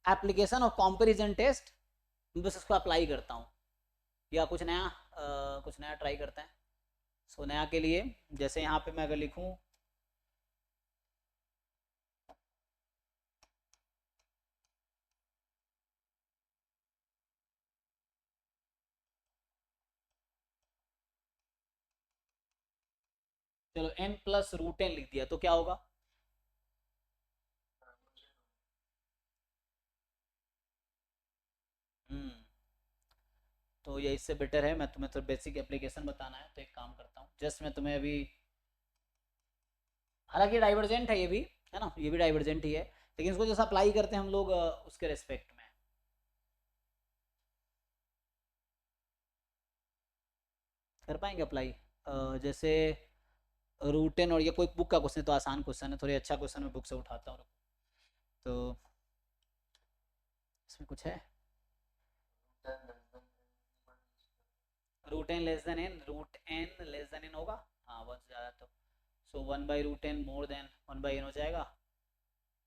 A: application of comparison test बस इसको अप्लाई करता हूँ, या कुछ नया ट्राई करते हैं। सो नया के लिए जैसे यहाँ पे मैं अगर लिखूँ चलो n प्लस रूट एन लिख दिया तो क्या होगा, तो ये इससे बेटर है। मैं तुम्हें तो बेसिक एप्लीकेशन बताना है, तो एक काम करता हूँ, जस्ट मैं तुम्हें अभी, हालांकि डाइवर्जेंट है ये भी, है ना, ये भी डाइवर्जेंट ही है, लेकिन इसको जैसा अप्लाई करते हैं हम लोग उसके रेस्पेक्ट में कर पाएंगे अप्लाई। जैसे रूटेन, और ये कोई बुक का क्वेश्चन तो आसान क्वेश्चन है, थोड़ी अच्छा क्वेश्चन मैं बुक से उठाता हूँ, तो इसमें कुछ है root n less than n, root n less than n होगा, हाँ बहुत ज़्यादा, तो so 1 by root n more than 1 by n हो जाएगा,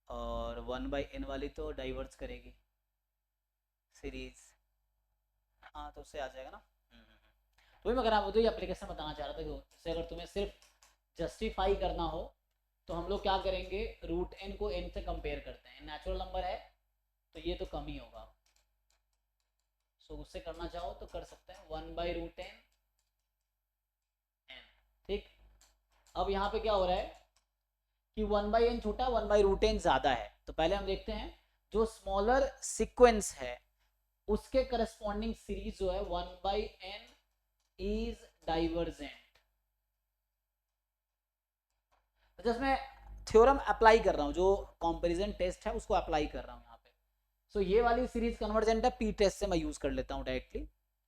A: और 1 बाई एन वाली तो डाइवर्स करेगी सीरीज, हाँ तो उससे आ जाएगा ना। तो भी मगर आप तो ये एप्लीकेशन बताना चाह रहा था कि जैसे अगर तुम्हें सिर्फ जस्टिफाई करना हो तो हम लोग क्या करेंगे, रूट एन को एन से कंपेयर करते हैं, नेचुरल नंबर है तो ये तो कम ही होगा, सो उससे करना चाहो तो कर सकते हैं 1 बाई रूट एन एन, ठीक। अब यहाँ पे क्या हो रहा है कि 1/n छोटा 1/√n ज्यादा है, तो पहले हम देखते हैं जो स्मॉलर सीक्वेंस है उसके करस्पॉन्डिंग सीरीज जो है 1/n इज डाइवर्जेंट। तो जस्ट मैं थ्योरम अप्लाई कर रहा हूं, जो कंपैरिजन टेस्ट है उसको अप्लाई कर रहा हूं यहाँ पे। सो ये वाली सीरीज कन्वर्जेंट है, पी टेस्ट से मैं यूज कर लेता हूँ डायरेक्टली,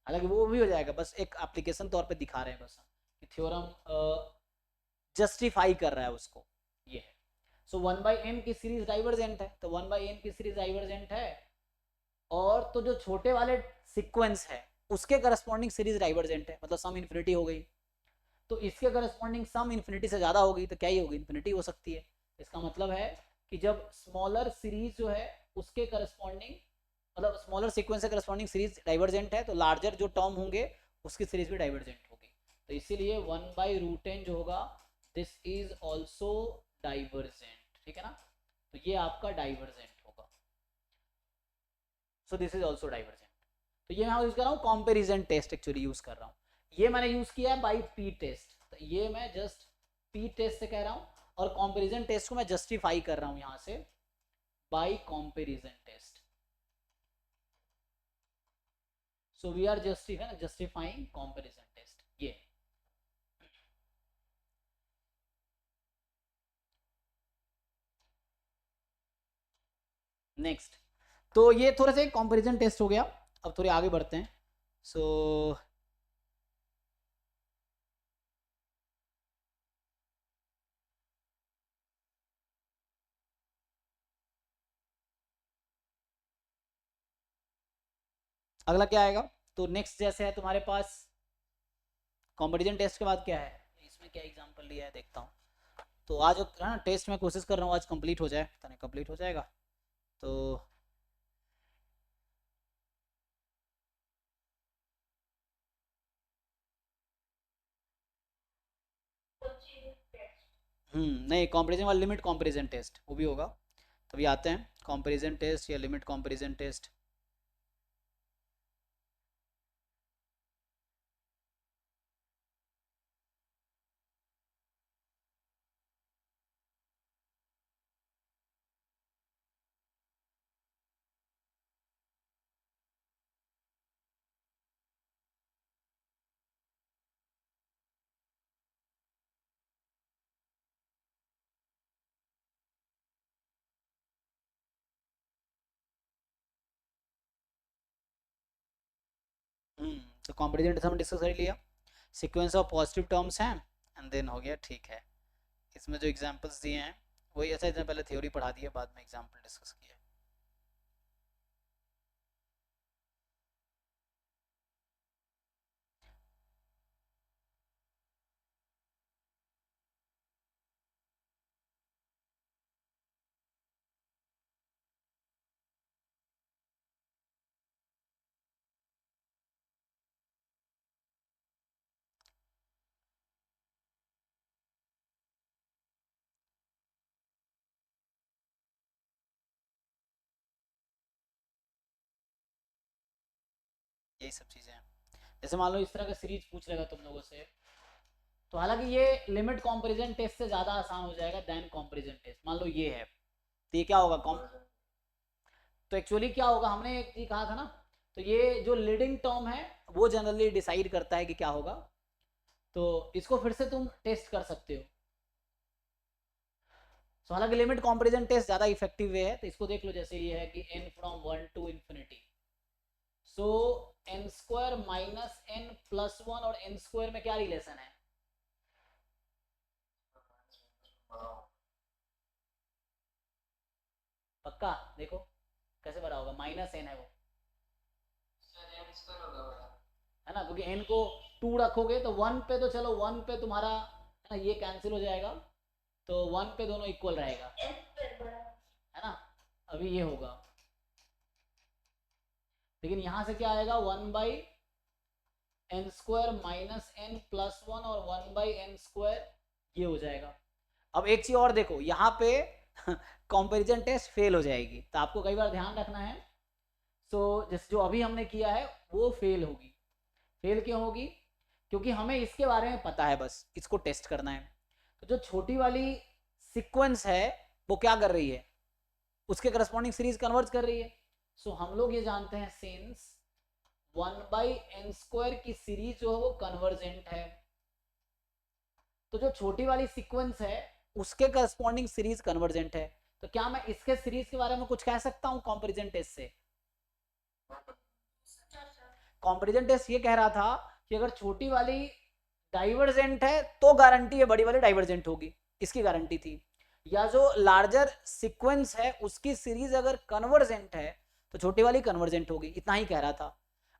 A: हालांकि वो भी हो जाएगा, बस एक एप्लीकेशन तौर पे दिखा रहे हैं बस कि थ्योरम जस्टिफाई कर रहा है उसको, ये है। सो 1/n की सीरीज डाइवर्जेंट है, तो 1/n की सीरीज डाइवर्जेंट है, और तो जो छोटे वाले सीक्वेंस है उसके करस्पॉन्डिंग सीरीज डाइवर्जेंट है, मतलब सम इन्फिनिटी हो गई। तो इसके करस्पॉन्डिंग सम इन्फिनिटी से ज्यादा होगी, तो क्या ही होगी, इन्फिनिटी हो सकती है। इसका मतलब है कि जब स्मॉलर सीरीज जो है उसके करस्पॉन्डिंग, मतलब स्मॉलर सीक्वेंस से करस्पॉन्डिंग सीरीज डाइवर्जेंट है, तो लार्जर जो टर्म होंगे उसकी सीरीज भी डाइवर्जेंट होगी। तो इसीलिए 1/√n जो होगा दिस इज ऑल्सो डाइवर्जेंट, ठीक है ना। तो ये आपका डाइवर्जेंट होगा, so this is also divergent. तो ये मैं यूज कर रहा हूँ कंपैरिजन टेस्ट, एक्चुअली यूज कर रहा हूँ। ये मैंने यूज किया है बाई पी टेस्ट, तो ये मैं जस्ट पी टेस्ट से कह रहा हूँ, और कंपैरिजन टेस्ट को मैं जस्टिफाई कर रहा हूँ यहाँ से by comparison test. So we are justifying comparison test. ये नेक्स्ट, तो ये थोड़ा सा कंपैरिजन टेस्ट हो गया। अब थोड़े आगे बढ़ते हैं। सो अगला क्या आएगा, तो नेक्स्ट जैसे है तुम्हारे पास कंपैरिजन टेस्ट के बाद क्या है, इसमें क्या एग्जांपल लिया है देखता हूँ। तो आज है ना टेस्ट में कोशिश कर रहा हूँ आज कंप्लीट हो जाए, पता नहीं कंप्लीट हो जाएगा। तो नहीं, कंपैरिजन वाला लिमिट कंपैरिजन टेस्ट वो भी होगा, तभी आते हैं कंपैरिजन टेस्ट या लिमिट कंपैरिजन टेस्ट। तो कंपैरिजन टेस्ट हमने डिस्कस कर लिया, सीक्वेंस ऑफ पॉजिटिव टर्म्स हैं, एंड देन हो गया, ठीक है। इसमें जो एग्जांपल्स दिए हैं वही, ऐसा इसने पहले थ्योरी पढ़ा दी है, बाद में एग्जांपल डिस्कस किया। यही सब चीजें हैं। जैसे मान लो इस तरह का सीरीज पूछ लेगा तुम लोगों से, तो हालांकि ये लिमिट कंपैरिजन टेस्ट से ज्यादा आसान हो जाएगा देन कंपैरिजन टेस्ट। मान लो ये है, तो ये क्या होगा तो एक्चुअली क्या होगा, हमने एक चीज कहा था ना, तो ये जो लीडिंग टर्म है वो जनरली डिसाइड करता है कि क्या होगा। तो इसको फिर से तुम टेस्ट कर सकते हो। सो हालांकि लिमिट कंपैरिजन टेस्ट ज्यादा इफेक्टिव वे है, तो इसको देख लो। जैसे ये है कि n from 1 to infinity, so n² minus n plus 1, और n² में क्या रिलेशन है, पक्का देखो कैसे बड़ा होगा, -n है वो, है ना, क्योंकि n को 2 रखोगे तो 1 पे, तो चलो 1 पे तुम्हारा है ना ये कैंसिल हो जाएगा, तो 1 पे दोनों इक्वल रहेगा, है ना। अभी ये होगा, लेकिन यहां से क्या आएगा, 1/n² माइनस n प्लस 1, और 1/n², ये हो जाएगा। अब एक चीज और देखो, यहाँ पे कंपैरिजन टेस्ट फेल हो जाएगी, तो आपको कई बार ध्यान रखना है। सो जैसे जो अभी हमने किया है वो फेल होगी। फेल क्यों होगी, क्योंकि हमें इसके बारे में पता है, बस इसको टेस्ट करना है। तो जो छोटी वाली सीक्वेंस है वो क्या कर रही है, उसके करस्पॉन्डिंग सीरीज कन्वर्ज कर रही है। सो हम लोग ये जानते हैं सिंस 1/n² की सीरीज जो है वो कन्वर्जेंट है, तो जो छोटी वाली सीक्वेंस है उसके करस्पॉन्डिंग सीरीज कन्वर्जेंट है। तो क्या मैं इसके सीरीज के बारे में कुछ कह सकता हूं कंपैरिजन टेस्ट से? कंपैरिजन टेस्ट ये कह रहा था कि अगर छोटी वाली डाइवर्जेंट है तो गारंटी है बड़ी वाली डाइवर्जेंट होगी, इसकी गारंटी थी। या जो लार्जर सीक्वेंस है उसकी सीरीज अगर कन्वर्जेंट है तो छोटी वाली कन्वर्जेंट होगी, इतना ही कह रहा था।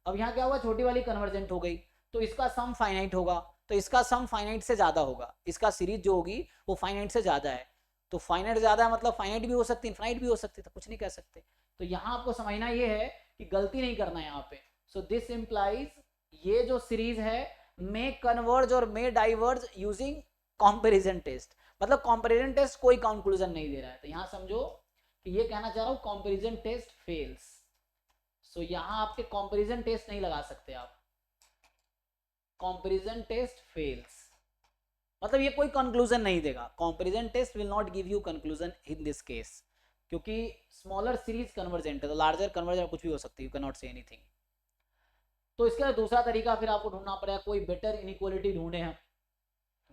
A: अब यहाँ क्या हुआ, छोटी वाली कन्वर्जेंट हो गई तो इसका सम फाइनाइट होगा, तो इसका सम फाइनाइट से ज्यादा होगा, इसका सीरीज जो होगी वो फाइनाइट से ज्यादा है। तो फाइनाइट ज्यादा है मतलब फाइनाइट भी हो सकती है, इनफाइनाइट भी हो सकती है, तो कुछ नहीं कह सकते। तो यहाँ आपको समझना ये है कि गलती नहीं करना है यहाँ पे। सो दिस इंप्लाइज ये जो सीरीज है मे कन्वर्ज और मे डाइवर्ज यूजिंग कंपैरिजन टेस्ट, मतलब कंपैरिजन टेस्ट कोई कंक्लूजन नहीं दे रहा है। तो यहाँ समझो कि ये कहना चाह रहा हूं कंपैरिजन टेस्ट फेल्स। सो यहाँ आपके कंपैरिजन टेस्ट नहीं लगा सकते आप, कंपैरिजन टेस्ट फेल्स मतलब ये कोई कंक्लूजन नहीं देगा। Comparison test will not give you conclusion in this case, क्योंकि स्मॉलर सीरीज कन्वर्जेंट है तो लार्जर कन्वर्जेंट कुछ भी हो सकती है, you can not say anything. तो इसका दूसरा तरीका फिर आपको ढूंढना पड़ेगा, कोई बेटर इनइक्वालिटी ढूंढे हम,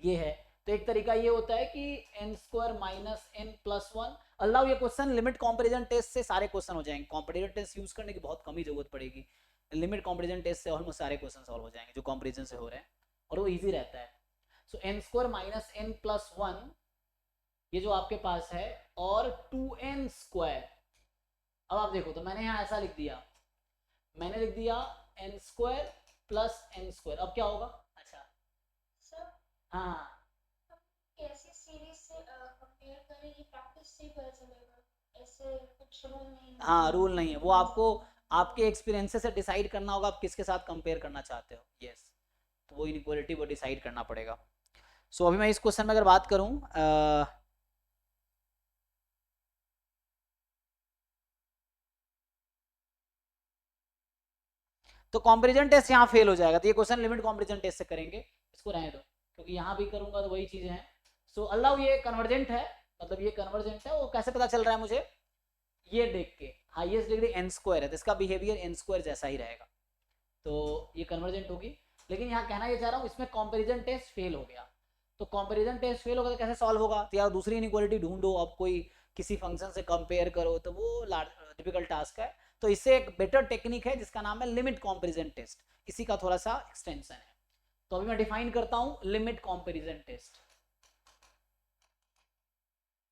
A: ये है। तो एक तरीका ये होता है कि n² माइनस n+1 अल्लाह, ये क्वेश्चन लिमिट कंपैरिजन टेस्ट से सारे क्वेश्चन हो जाएंगे, कंपैरिजन टेस्ट यूज करने की बहुत कम ही जरूरत पड़ेगी, लिमिट कंपैरिजन टेस्ट से ऑलमोस्ट सारे क्वेश्चन सॉल्व हो जाएंगे जो कंपैरिजन से हो रहे हैं, और वो इजी रहता है। सो n² माइनस n+1 ये जो आपके पास है, और 2n²। अब आप देखो तो मैंने यहाँ ऐसा लिख दिया, मैंने लिख दिया n² प्लस n², अब क्या होगा? अच्छा हाँ,
B: कैसे सीरीज से कंपेयर करें ये प्रैक्टिस से पता चलेगा, ऐसे कुछ रूल नहीं है।
A: हाँ रूल नहीं है, वो आपको आपके एक्सपीरियंसेस से डिसाइड करना होगा आप किसके साथ कंपेयर करना चाहते हो। यस, तो वो इनइक्वालिटी वो डिसाइड करना पड़ेगा। सो अभी मैं इस क्वेश्चन में अगर बात करूं, तो कंपैरिजन टेस्ट यहाँ फेल हो जाएगा, तो ये क्वेश्चन लिमिट कंपैरिजन टेस्ट से करेंगे, इसको रहने दो, क्योंकि यहाँ भी करूंगा तो वही चीजें हैं। सो अल्लाह ये कन्वर्जेंट है, मतलब ये कन्वर्जेंट है, वो कैसे पता चल रहा है मुझे, ये देख के हाईएस्ट डिग्री n² है तो इसका बिहेवियर n² जैसा ही रहेगा, तो ये कन्वर्जेंट होगी। लेकिन यहाँ कहना ये चाह रहा हूँ इसमें कंपैरिजन टेस्ट फेल हो गया, तो कंपैरिजन टेस्ट फेल होगा तो कैसे सॉल्व होगा, तो यार दूसरी इनइक्वालिटी ढूंढो, अब कोई किसी फंक्शन से कंपेयर करो तो वो डिफिकल्ट टास्क है। तो इससे एक बेटर टेक्निक है जिसका नाम है लिमिट कंपैरिजन टेस्ट, इसी का थोड़ा सा एक्सटेंशन है। तो अभी मैं डिफाइन करता हूं limit comparison test,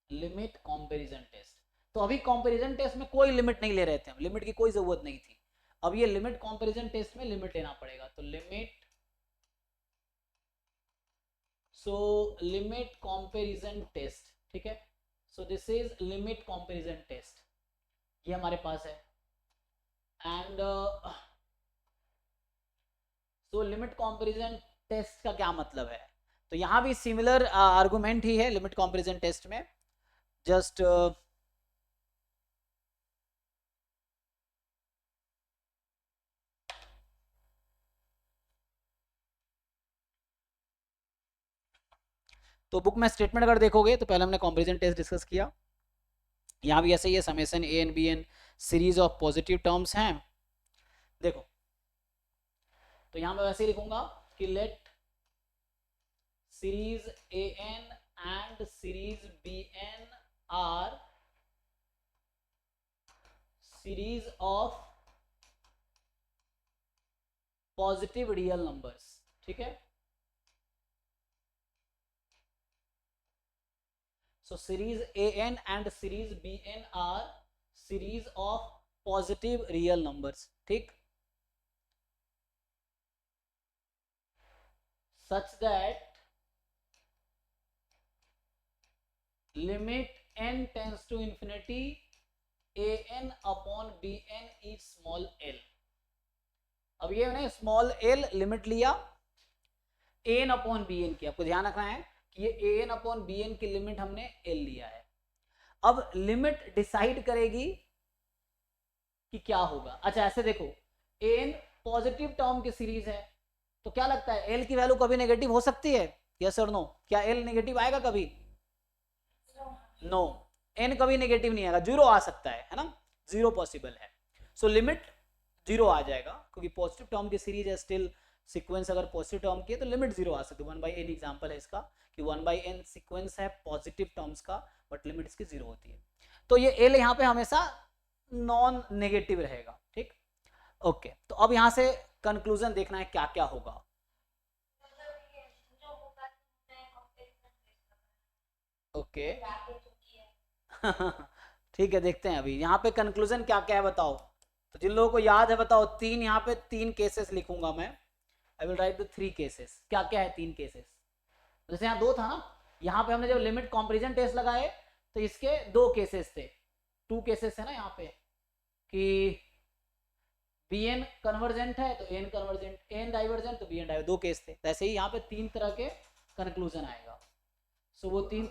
A: limit comparison test. तो अभी कंपैरिजन टेस्ट में कोई लिमिट नहीं ले रहे थे हम, लिमिट की कोई जरूरत नहीं थी, अब ये लिमिट कंपैरिजन टेस्ट में लिमिट लेना पड़ेगा। तो limit, so limit comparison test, ठीक है। So this is limit comparison test, ये हमारे पास है। And so limit comparison test का क्या मतलब है, तो यहां भी सिमिलर आर्गुमेंट ही है लिमिट कंपैरिजन टेस्ट में, जस्ट तो बुक में स्टेटमेंट अगर देखोगे तो पहले हमने कंपैरिजन टेस्ट डिस्कस किया, यहाँ भी ऐसे ही है, summation a n b n series of positive terms हैं। देखो तो यहाँ मैं वैसे ही लिखूंगा कि let series A n and series B n are series of positive real numbers, ठीक है। So series AN and series BN are series of positive real numbers, ठीक, such that limit n tends to infinity AN upon BN is small l। अब ये मैंने small l limit लिया AN upon BN की, आपको ध्यान रखना है कि ये AN अपॉन BN की लिमिट हमने l लिया है। अब लिमिट डिसाइड करेगी कि क्या होगा। अच्छा ऐसे देखो, एन पॉजिटिव टर्म की सीरीज है तो क्या लगता है एल की वैल्यू कभी नेगेटिव हो सकती है, यस और नो, क्या एल नेगेटिव आएगा कभी? नो, n कभी नेगेटिव नहीं आएगा, जीरो आ सकता है ना, जीरो पॉसिबल है। सो लिमिट जीरो आ जाएगा क्योंकि पॉजिटिव टर्म की सीरीज है, स्टिल सीक्वेंस अगर पॉजिटिव टर्म की है तो लिमिट जीरो आ सकती है। 1/n एग्जांपल है इसका कि 1/n सीक्वेंस है पॉजिटिव टर्म्स का, बट लिमिट इसकी जीरो होती है। तो ये एल यहाँ पे हमेशा नॉन नेगेटिव रहेगा, ठीक। ओके, तो अब यहाँ से कंक्लूजन देखना है क्या क्या होगा। ओके ठीक है, देखते हैं अभी यहाँ पे कंक्लूजन क्या क्या है बताओ। तो जिन लोगों को याद है बताओ, तीन यहाँ पे तीन केसेस लिखूंगा मैं, I will write the 3 cases. क्या क्या है 3 केसेस? जैसे यहाँ 2 था ना, यहाँ पे हमने जब लिमिट कंपैरिजन टेस्ट लगाए तो इसके 2 केसेस थे, 2 केसेस है ना यहाँ पे कि bn कन्वर्जेंट है तो an कन्वर्जेंट, an डाइवर्जेंट तो bn डाइवर्जेंट, 2 केस थे। वैसे ही यहाँ पे 3 तरह के कंक्लूजन आएगा। सो वो 3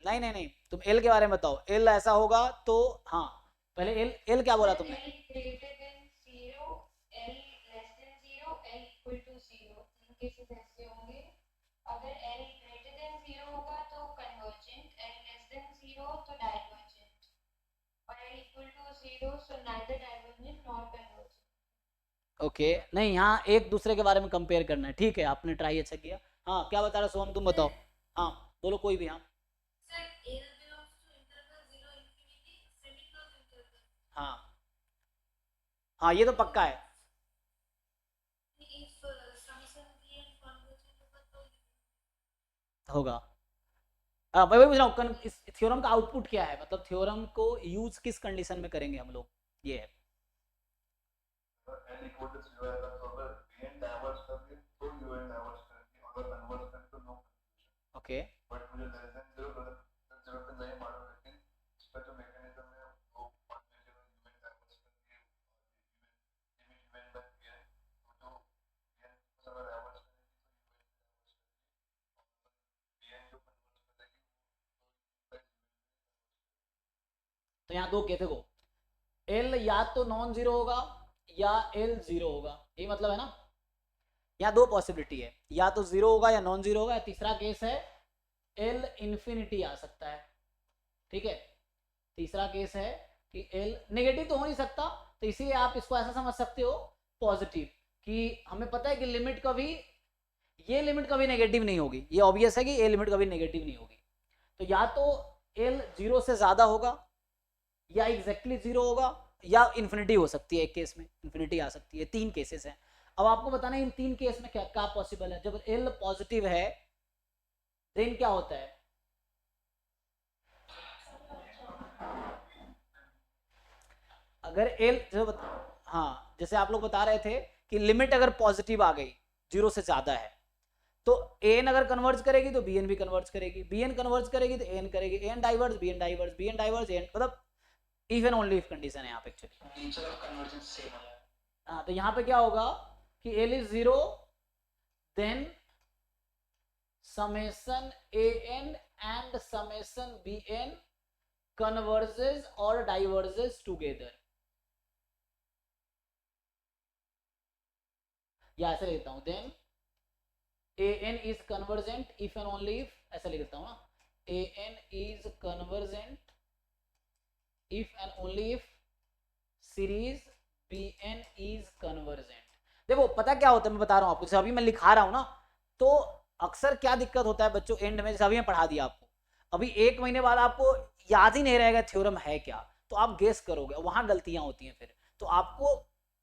A: नहीं नहीं नहीं, तुम एल के बारे में बताओ। एल ऐसा होगा तो हाँ, पहले एल, एल क्या बोला तुमने?
B: अगर L greater than 0 होगा तो convergent, L less than 0 तो divergent, और L equal to 0 so neither divergent nor convergent.
A: Okay नहीं, यहाँ एक दूसरे के बारे में कंपेयर करना है, ठीक है, आपने ट्राई अच्छा किया। हाँ क्या बता रहा सोहम, तुम बताओ। हाँ बोलो कोई भी। हाँ
B: Sir, L belongs to interval 0 infinity, semi-closed interval.
A: हाँ हाँ, ये तो पक्का है।
B: If summation B and convergent होगा तो
A: होगा। मैं वही पूछ रहा हूँ, इस थ्योरम का आउटपुट क्या है, मतलब थ्योरम को यूज किस कंडीशन में करेंगे हम लोग, ये है।
C: n equal to 0 आएगा तो अगर bn डाइवर्स करके तो un डाइवर्स करेंगे, अगर कन्वर्स करके तो नो।
A: ओके
C: बट मुझे लेस देन 0 पे नहीं मालूम, लेकिन इसका जो मैकेनिज्म है वो मान लीजिए un डाइवर्स करके लिमिट un बाय bn, तो जो bn अगर डाइवर्स करेगी तो un जो कन्वर्स करेगी
A: तो यहाँ 2 केस देखो, एल या तो नॉन जीरो होगा या एल जीरो होगा, ये मतलब है ना। यहाँ 2 पॉसिबिलिटी है, या तो जीरो होगा या नॉन जीरो होगा। तीसरा केस है एल इंफिनिटी आ सकता है, ठीक है। तीसरा केस है कि एल नेगेटिव तो हो नहीं सकता, तो इसीलिए आप इसको ऐसा समझ सकते हो पॉजिटिव, कि हमें पता है कि लिमिट कभी, ये लिमिट कभी नेगेटिव नहीं होगी, ये ऑब्वियस है कि ये लिमिट कभी नेगेटिव नहीं होगी। तो या तो एल जीरो से ज्यादा होगा, या एग्जैक्टली जीरो होगा, या इन्फिनिटी हो सकती है, एक केस में इन्फिनिटी आ सकती है। 3 केसेस हैं। अब आपको बताना है इन 3 केस में क्या क्या पॉसिबल है। जब एल पॉजिटिव है देन क्या होता है, अगर एल हाँ जैसे आप लोग बता रहे थे कि लिमिट अगर पॉजिटिव आ गई, जीरो से ज्यादा है, तो एन अगर कन्वर्ज करेगी तो बीएन भी कन्वर्ज करेगी, बीएन कन्वर्ज करेगी तो एन करेगी, n diverse b n diverse, b n diverse n, मतलब if and only if condition है यहाँ पे actually.
D: Nature of convergence same है।
A: हाँ तो यहाँ पे क्या होगा कि L is zero then summation an and summation bn converges or diverges together, या ऐसे लिखता हूं then an is convergent if and only if, ऐसा लिखता हूं ना, an is convergent if and only if series bn is convergent। देखो पता क्या होता है, मैं बता रहा हूं आपको, जैसे अभी मैं लिखा रहा हूं ना, तो अक्सर क्या दिक्कत होता है बच्चों एंड में, जैसे अभी मैं पढ़ा दिया आपको, अभी 1 महीने बाद आपको याद ही नहीं रहेगा थ्योरम है क्या, तो आप गेस करोगे, वहां गलतियां होती हैं फिर। तो आपको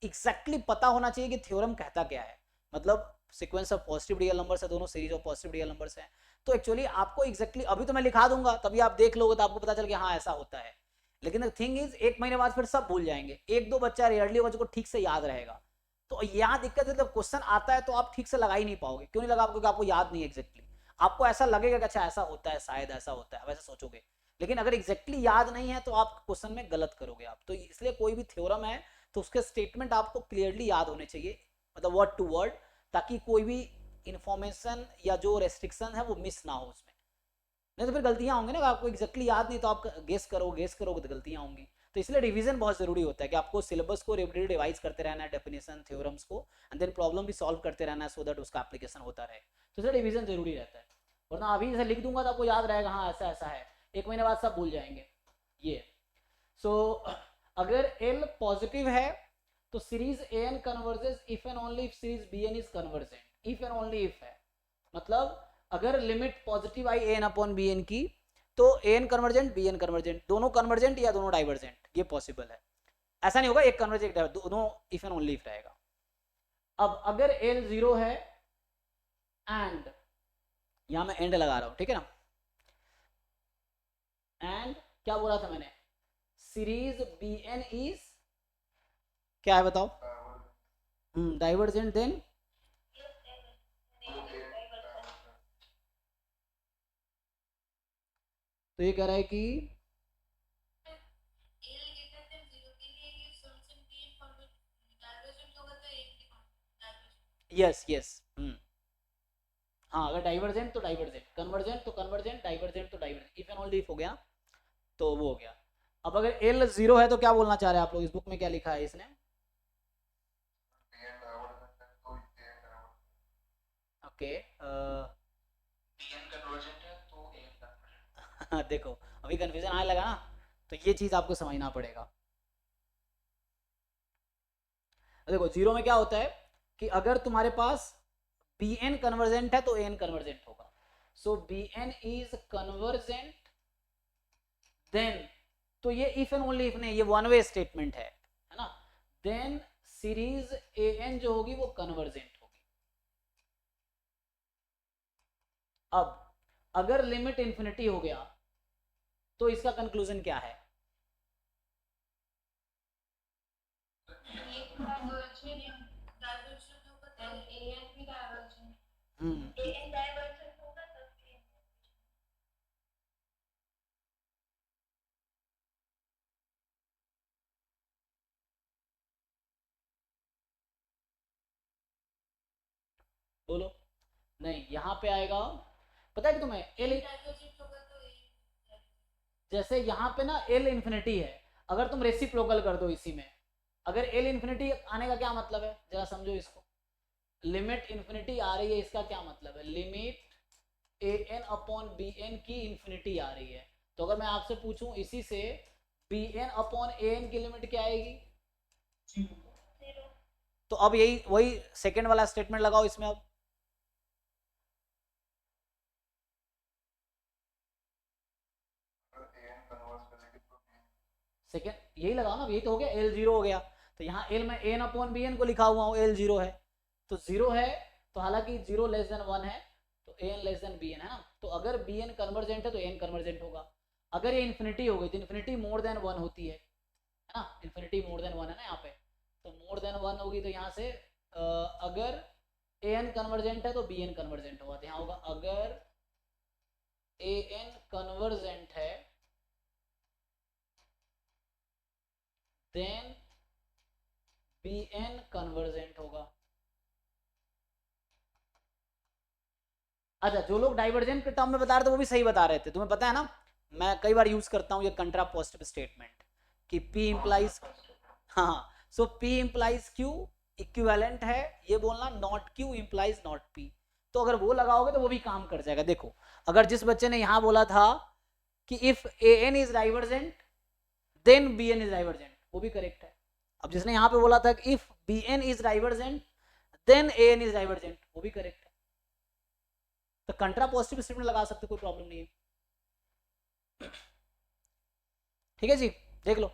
A: एग्जैक्टली पता होना चाहिए कि थ्योरम कहता क्या है, मतलब sequence of positive real numbers है, दोनों series of positive real numbers हैं। तो एक्चुअली आपको एग्जैक्टली अभी तो मैं लिखा दूंगा, तभी आप देख लोगे तो आपको पता चल गया हाँ ऐसा होता है। लेकिन थिंग इज 1 महीने बाद फिर सब भूल जाएंगे, 1-2 बच्चा रेयरली बच्चों को ठीक से याद रहेगा। तो यहाँ दिक्कत है, जब क्वेश्चन आता है तो आप ठीक से लगा ही नहीं पाओगे। क्यों नहीं लगा? क्योंकि आपको याद नहीं है एग्जैक्टली। आपको ऐसा लगेगा कि अच्छा ऐसा होता है, शायद ऐसा होता है, वैसे सोचोगे, लेकिन अगर एग्जैक्टली याद नहीं है तो आप क्वेश्चन में गलत करोगे आप। तो इसलिए कोई भी थ्योरम है तो उसके स्टेटमेंट आपको क्लियरली याद होने चाहिए, मतलब वर्ड टू वर्ड, ताकि कोई भी इंफॉर्मेशन या जो रेस्ट्रिक्शन है वो मिस ना हो उसमें। नहीं तो फिर गलतियां होंगी ना, आपको एग्जैक्टली याद नहीं तो आप गेस करोगे तो गलतियां होंगी। तो इसलिए रिवीजन बहुत जरूरी होता है कि आपको सिलेबस को रेगुलरली रिवाइज करते रहना है, डेफिनेशन थ्योरम्स को, एंड देन प्रॉब्लम भी सॉल्व करते रहना है, सो दैट उसका एप्लीकेशन होता रहे। तो इसलिए रिवीजन जरूरी रहता है, वरना अभी जैसे लिख दूंगा तो आपको याद रहेगा हाँ ऐसा ऐसा है, 1 महीने बाद सब भूल जाएंगे ये। सो अगर L पॉजिटिव है तो series AN converges if and only if series BN is convergent, if and only if है, मतलब अगर limit positive I AN upon BN की तो AN कन्वर्जेंट BN कन्वर्जेंट, दोनों कन्वर्जेंट या दोनों डाइवर्जेंट, ये पॉसिबल है। ऐसा नहीं होगा एक कन्वर्जेंट, दोनों इफ एंड ओनली इफ रहेगा। अब अगर L 0 है एंड, यहां मैं एंड लगा रहा हूं, ठीक है ना, एंड क्या बोला था मैंने, सीरीज BN इज क्या है बताओ, डाइवर्जेंट, देन तो ये कह रहा है कि यस यस, हाँ अगर डाइवर्जेंट तो डाइवर्जेंट, कन्वर्जेंट तो कन्वर्जेंट, डाइवर्जेंट तो divergent, if and only if हो गया तो वो हो गया। अब अगर L 0 है तो क्या बोलना चाह रहे हैं आप लोग, इस बुक में क्या लिखा है इसने, ओके देखो अभी कंफ्यूजन आने लगा ना, तो ये चीज आपको समझना पड़ेगा। देखो 0 में क्या होता है कि अगर तुम्हारे पास BN कन्वर्जेंट है तो AN कन्वर्जेंट होगा, सो BN इज कन्वर्जेंट, देन तो ये इफ एंड ओनली इफ नहीं, ये वन वे स्टेटमेंट है ना, देन सीरीज AN जो होगी वो कन्वर्जेंट होगी। अब अगर लिमिट इंफिनिटी हो गया तो इसका कंक्लूजन क्या है, बोलो, नहीं यहाँ पे आएगा, पता है कि तुम्हें L, जैसे यहाँ पे ना L इंफिनिटी है, अगर तुम रेसिप्रोकल कर दो इसी में, अगर L इंफिनिटी आने का क्या मतलब है जरा समझो इसको, लिमिट इंफिनिटी आ रही है इसका क्या मतलब है, लिमिट AN अपॉन BN की इंफिनिटी आ रही है, तो अगर मैं आपसे पूछूं इसी से BN अपॉन AN की लिमिट क्या आएगी, तो अब यही वही सेकंड वाला स्टेटमेंट लगाओ इसमें, अब सेकेंड यही लगाओ ना, यही तो हो गया, L 0 हो गया, तो यहाँ L में AN अपॉन BN को लिखा हुआ हूँ, L 0 है तो 0 है, तो हालांकि 0 लेस देन 1 है तो AN लेस देन BN है ना, तो अगर BN कन्वर्जेंट है तो AN कन्वर्जेंट होगा। अगर ये इन्फिनिटी हो गई तो इन्फिनिटी मोर देन 1 होती है ना, इन्फिनिटी मोर देन 1 है ना यहाँ पे, तो मोर देन 1 होगी तो यहाँ से अगर AN कन्वर्जेंट है तो BN कन्वर्जेंट होगा, तो यहाँ होगा अगर AN कन्वर्जेंट है देन BN कन्वर्जेंट होगा। अच्छा जो लोग डाइवर्जेंट के टर्म में बता रहे थे वो भी सही बता रहे थे, तुम्हें पता है ना, मैं कई बार यूज करता हूँ ये कंट्रापोजिटिव स्टेटमेंट कि P इंप्लाइज, हाँ सो P इंप्लाइज Q इक्विवेलेंट है, ये बोलना not Q implies not P, तो अगर वो लगाओगे तो वो भी काम कर जाएगा। देखो अगर जिस बच्चे ने यहां बोला था कि if AN is divergent then BN is divergent, वो भी करेक्ट है। अब जिसने यहां पे बोला था कि if BN is divergent then AN is divergent, वो भी करेक्ट है। तो कंट्रापोजिटिव स्टेटमेंट लगा सकते, कोई प्रॉब्लम नहीं है। ठीक है जी, देख लो।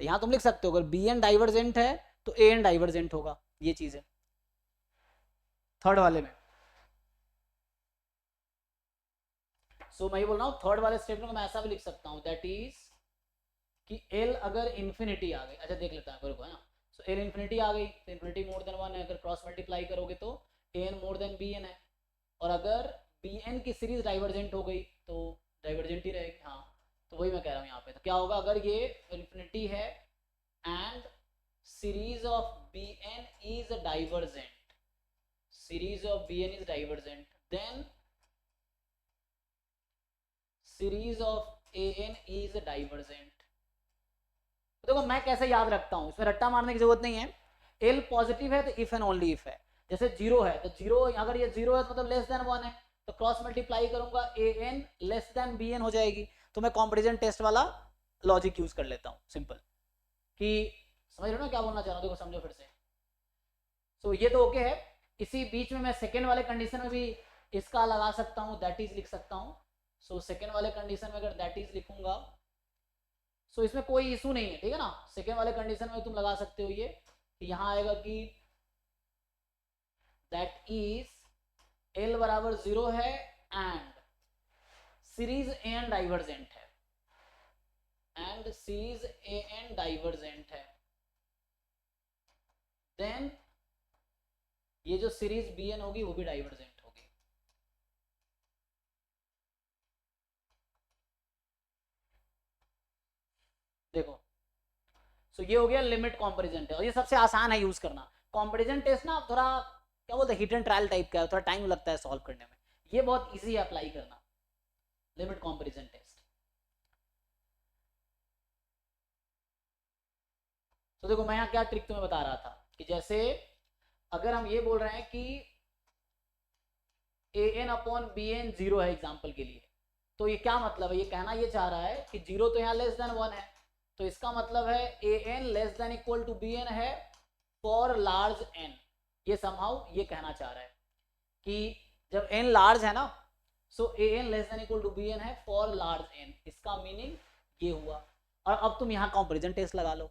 A: तो यहां तुम लिख सकते हो अगर BN डाइवर्जेंट है तो AN डाइवर्जेंट होगा, ये चीज है थर्ड वाले में। सो मैं ये बोल रहा हूँ थर्ड वाले स्टेटमेंट को मैं ऐसा भी लिख सकता हूँ, दैट इज कि L अगर इंफिनिटी आ गई, अच्छा देख लेता है है ना, सो L इंफिनिटी आ गई तो इंफिनिटी मोर देन 1 है, अगर क्रॉस मल्टीप्लाई करोगे तो AN मोर देन BN है, और अगर BN की सीरीज डाइवर्जेंट हो गई तो डाइवर्जेंट ही रहेगी। हाँ तो वही मैं कह रहा हूँ यहाँ पे, तो क्या होगा अगर ये इंफिनिटी है and series of Bn is divergent, series of Bn is divergent, then series of An is divergent. देखो मैं कैसे याद रखता हूं, इसमें रट्टा मारने की जरूरत नहीं है. L पॉजिटिव है तो इफ एंड ओनली इफ है. जैसे जीरो है तो जीरो, अगर ये जीरो है तो मतलब लेस देन 1 है, तो क्रॉस मल्टीप्लाई करूंगा An लेस देन Bn हो जाएगी. तो मैं कंपैरिजन टेस्ट वाला लॉजिक यूज कर लेता हूं, सिंपल. कि समझ रहे हो ना क्या बोलना चाह रहा हूं, देखो समझो फिर से. सो ये तो ओके है. इसी बीच में मैं सेकेंड वाले कंडीशन में भी इसका लगा सकता हूं, दैट इज लिख सकता हूं. सो सेकेंड वाले कंडीशन में अगर दैट इज लिखूंगा, सो इसमें कोई इशू नहीं है, ठीक है ना. सेकेंड वाले कंडीशन में तुम लगा सकते हो ये कि यहां आएगा कि दैट इज L बराबर 0 है एंड सीरीज An डाइवर्जेंट है, एंड सीरीज An डाइवर्जेंट है. देन ये जो सीरीज Bn होगी वो भी डाइवर्जेंट होगी. देखो, सो ये हो गया लिमिट कंपैरिजन टेस्ट, और ये सबसे आसान है यूज करना. कंपैरिजन टेस्ट ना थोड़ा क्या बोलते हैं, हिट एंड ट्रायल टाइप का है, थोड़ा टाइम लगता है सॉल्व करने में. ये बहुत इजी है अप्लाई करना, लिमिट कंपैरिजन टेस्ट. तो देखो मैं यहाँ क्या ट्रिक तुम्हें बता रहा था कि जैसे अगर हम ये बोल रहे हैं कि An अपॉन Bn 0 है एग्जाम्पल के लिए, तो ये क्या मतलब है, ये कहना ये चाह रहा है कि 0 तो यहाँ लेस देन 1 है, तो इसका मतलब है An less than equal to Bn है फॉर लार्ज n. ये समहाउ ये कहना चाह रहा है कि जब n लार्ज है ना, so An less than equal to Bn है फॉर लार्ज n. इसका मीनिंग ये हुआ. और अब तुम यहाँ कंपैरिजन टेस्ट लगा लो,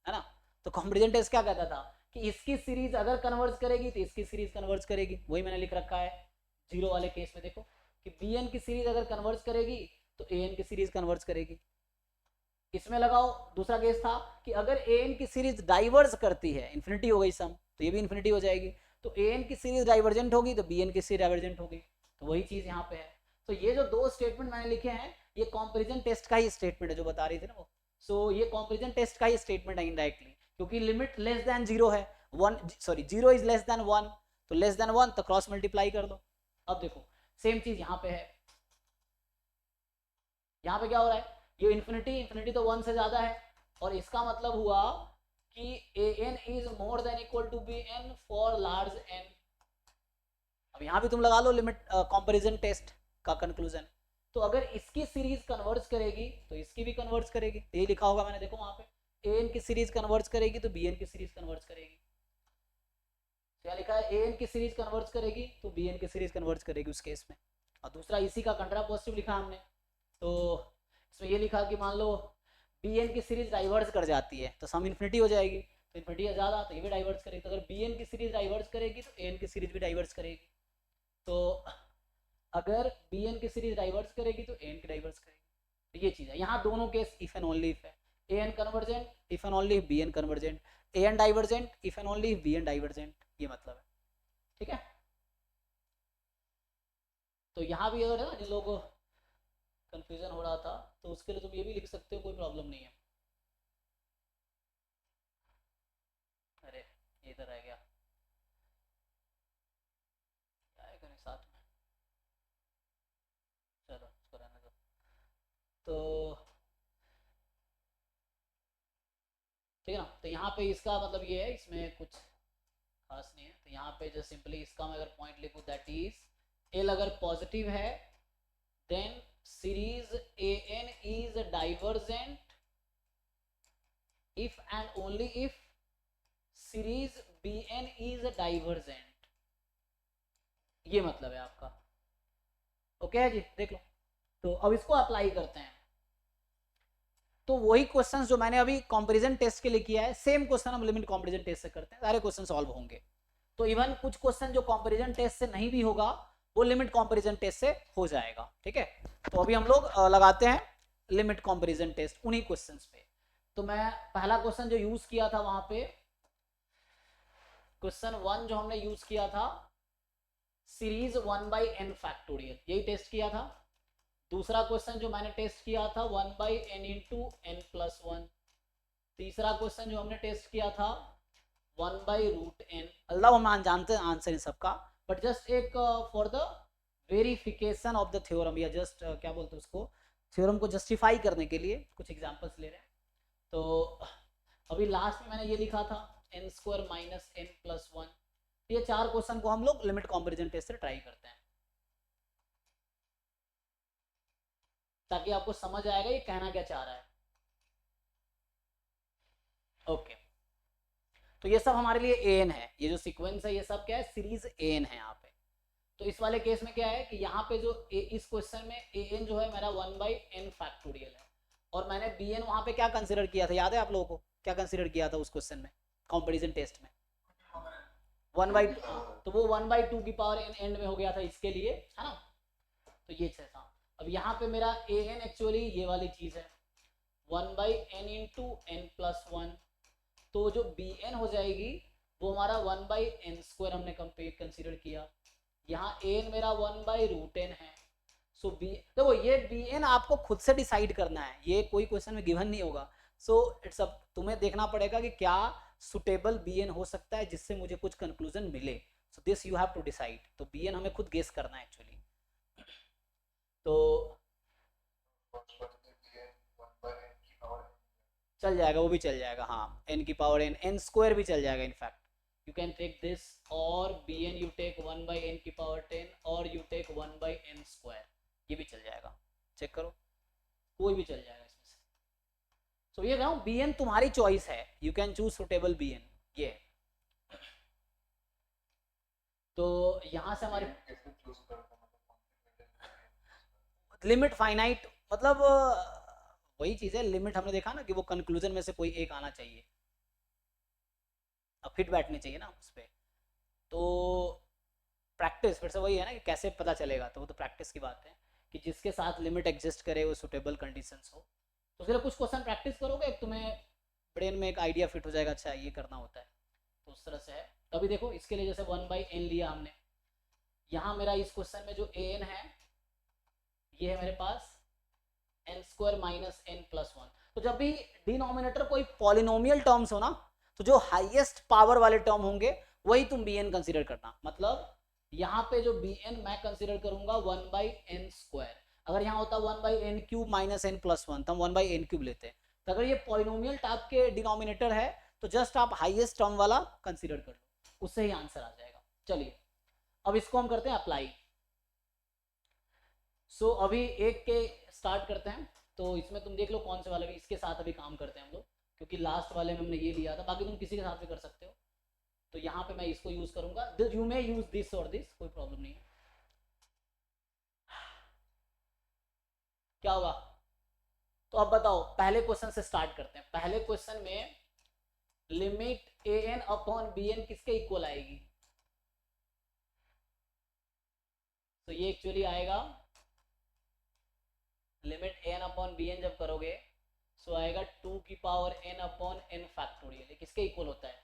A: है ना. तो कंपैरिजन टेस्ट क्या कहता था कि इसकी सीरीज अगर कन्वर्ज करेगी तो इसकी सीरीज कन्वर्ज करेगी. वही मैंने लिख रखा है जीरो वाले केस में. देखो कि Bn की सीरीज अगर कन्वर्ज करेगी तो An की सीरीज कन्वर्ज करेगी. इसमें लगाओ दूसरा केस था कि अगर An की सीरीज डाइवर्ज करती है, इन्फिनिटी हो गई सम, तो ये भी इन्फिनिटी हो जाएगी. तो An की सीरीज डाइवर्जेंट होगी तो Bn की सीरीज डाइवर्जेंट होगी. तो वही चीज यहाँ पे है. तो ये जो दो स्टेटमेंट मैंने लिखे हैं ये कंपैरिजन टेस्ट का ही स्टेटमेंट है जो बता रही थी ना वो. सो ये कंपैरिजन टेस्ट का ही स्टेटमेंट है इनडायरेक्टली, क्योंकि लिमिट लेस देन 0 है, 0 इज लेस देन 1, तो लेस देन 1 तो क्रॉस मल्टीप्लाई कर दो. अब देखो सेम चीज यहाँ पे है. यहाँ पे क्या हो रहा है, ये इन्फिनिटी तो 1 से ज्यादा है, और इसका मतलब हुआ कि An is more than equal to Bn for large n. अब यहाँ भी तुम लगा लो लिमिट कंपैरिजन टेस्ट का कंक्लूजन. तो अगर इसकी सीरीज कन्वर्ज करेगी तो इसकी भी कन्वर्ज करेगी. ये लिखा होगा मैंने, देखो वहां पे An की सीरीज कन्वर्ज करेगी तो Bn की सीरीज कन्वर्ज करेगी. क्या लिखा है, An की सीरीज कन्वर्ज करेगी तो Bn की सीरीज कन्वर्ज करेगी उस केस में. और दूसरा इसी का कंट्रापोजिटिव लिखा हमने. तो इसमें ये लिखा कि मान लो Bn की सीरीज डाइवर्ज कर जाती है तो सम इन्फिनिटी हो जाएगी, तो इन्फिनिटी है ज़्यादा तो ये भी डाइवर्ज करेगी. तो अगर Bn की सीरीज डाइवर्ज करेगी तो An की सीरीज भी डाइवर्ज करेगी. तो अगर Bn की सीरीज डाइवर्ज करेगी तो An की डाइवर्ज करेगी. तो ये चीज़ है. यहाँ दोनों case if and only if है. An convergent if and only if Bn convergent, An divergent if and only if Bn divergent. ये मतलब है, ठीक है. तो यहाँ भी अगर है ना जिन लोगों को कंफ्यूजन हो रहा था तो उसके लिए तुम ये भी लिख सकते हो, कोई प्रॉब्लम नहीं है. अरे ये इधर रह गया, क्या है करें साथ में, चलो इसको रहने दो. तो ठीक है ना. तो यहाँ पे इसका मतलब ये है, इसमें कुछ खास नहीं है. तो यहाँ पे जो सिंपली इसका मैं अगर पॉइंट लिखूँ दैट इज L अगर पॉजिटिव है then series An is divergent if and only if series Bn is divergent. ये मतलब है आपका. ओके है जी, देख लो. तो अब इसको अप्लाई करते हैं. तो वही क्वेश्चंस जो मैंने अभी कंपैरिजन टेस्ट के लिए किया है, सेम क्वेश्चन हम लिमिट कंपैरिजन टेस्ट से करते हैं, सारे क्वेश्चन सॉल्व होंगे. तो इवन कुछ क्वेश्चन जो कंपैरिजन टेस्ट से नहीं भी होगा वो लिमिट कंपैरिजन टेस्ट से हो जाएगा. ठीक है. तो अभी हम लोग लगाते हैं लिमिट कंपैरिजन टेस्ट उन्हीं क्वेश्चंस पे. तो मैं पहला क्वेश्चन जो यूज किया था वहां पे क्वेश्चन 1 जो हमने यूज किया था सीरीज 1/n फैक्टोरियल, यही टेस्ट किया था. दूसरा क्वेश्चन जो मैंने टेस्ट किया था 1/n into n+1. तीसरा क्वेश्चन जो हमने टेस्ट किया था 1/√n, अल्लाह हम जानते हैं आंसर इन सबका, बट जस्ट एक for the verification of the theorem, या जस्ट क्या बोलते हैं उसको, थ्योरम को जस्टिफाई करने के लिए कुछ एग्जांपल्स ले रहे हैं। तो अभी लास्ट में मैंने ये लिखा था n² - n+1, ये 4 क्वेश्चन को हम लोग लिमिट कंपैरिजन टेस्ट से ट्राई करते हैं, ताकि आपको समझ आएगा ये कहना क्या चाह रहा है। ओके, तो ये सब हमारे लिए एन है, ये जो सीक्वेंस है ये सब क्या है, सीरीज एन है यहाँ पे। तो इस वाले केस में क्या है कि यहाँ पे जो इस क्वेश्चन में एन जो है मेरा 1/n फैक्टोरियल है, और मैंने bn वहाँ पे क्या कंसिडर किया था, याद है आप लोगों को क्या कंसिडर किया था उस क्वेश्चन में कंपैरिजन टेस्ट में, 1/2, तो वो 1/2 की पावर n एंड में हो गया था इसके लिए, है ना। तो ये था। अब यहाँ पे मेरा an एक्चुअली ये वाली चीज है 1/n × n+1, तो जो bn हो जाएगी वो हमारा 1/n² हमने कंसीडर किया, यहाँ an मेरा 1/√n है। सो देखो ये bn आपको खुद से डिसाइड करना है, ये कोई क्वेश्चन में गिवन नहीं होगा। सो इट्स अप, तुम्हें देखना पड़ेगा कि क्या सुटेबल bn हो सकता है जिससे मुझे कुछ कंक्लूजन मिले। So this you have to decide, तो bn हमें खुद गेस करना है एक्चुअली। तो चल जाएगा, वो भी चल जाएगा, हाँ n की पावर n, n² भी चल जाएगा in fact, you can take this, और bn यू टेक 1/n की पावर 10 और यू टेक 1/n², ये भी चल जाएगा, चेक करो कोई भी चल जाएगा इसमें से। सो ये कह रहा हूँ bn तुम्हारी चॉइस है, you can choose suitable bn, ये। तो यहाँ से हमारे लिमिट फाइनाइट, मतलब वही चीज है, लिमिट हमने देखा ना कि वो कंक्लूजन में से कोई एक आना चाहिए, अब फिट बैठनी चाहिए ना उस पर। तो प्रैक्टिस फिर से वही है ना कि कैसे पता चलेगा, तो वो तो प्रैक्टिस की बात है कि जिसके साथ लिमिट एग्जिस्ट करे वो सुटेबल कंडीशंस हो। तो फिर कुछ क्वेश्चन प्रैक्टिस करोगे, तुम्हें ब्रेन में एक आइडिया फिट हो जाएगा, अच्छा ये करना होता है, तो उस तरह से है। तो अभी देखो इसके लिए जैसे 1/n लिया हमने, यहाँ मेरा इस क्वेश्चन में जो an है ये है मेरे पास n² - n+1। तो जब भी डिनोमिनेटर कोई पॉलिनोमियल टर्म्स हो ना, तो जो हाईएस्ट पावर वाले टर्म होंगे वही तुम bn कंसीडर करना। मतलब यहाँ पे जो bn मैं कंसीडर करूंगा 1/n², अगर यहाँ होता 1/n³ - n+1 तो हम 1/n³ लेते हैं। तो अगर ये पॉलिनोमियल टाइप के डिनोमिनेटर है तो जस्ट आप हाईएस्ट टर्म वाला कंसीडर कर लो, उससे ही आंसर आ जाएगा। चलिए अब इसको हम करते हैं अप्लाई। सो अभी एक के स्टार्ट करते हैं, तो इसमें तुम देख लो कौन से वाले भी, इसके साथ अभी काम करते हैं हम लोग, क्योंकि लास्ट वाले में हमने ये लिया था, बाकी तुम किसी के साथ भी कर सकते हो। तो यहाँ पे मैं इसको यूज करूंगा, यू मे यूज दिस और दिस, कोई प्रॉब्लम नहीं है। क्या होगा, तो अब बताओ, पहले क्वेश्चन से स्टार्ट करते हैं। पहले क्वेश्चन में लिमिट an/bn किसके इक्वल आएगी, तो ये एक्चुअली आएगा लिमिट an/bn जब करोगे सो आएगा 2 की पावर n/n फैक्टोरियल, किसके इक्वल होता है।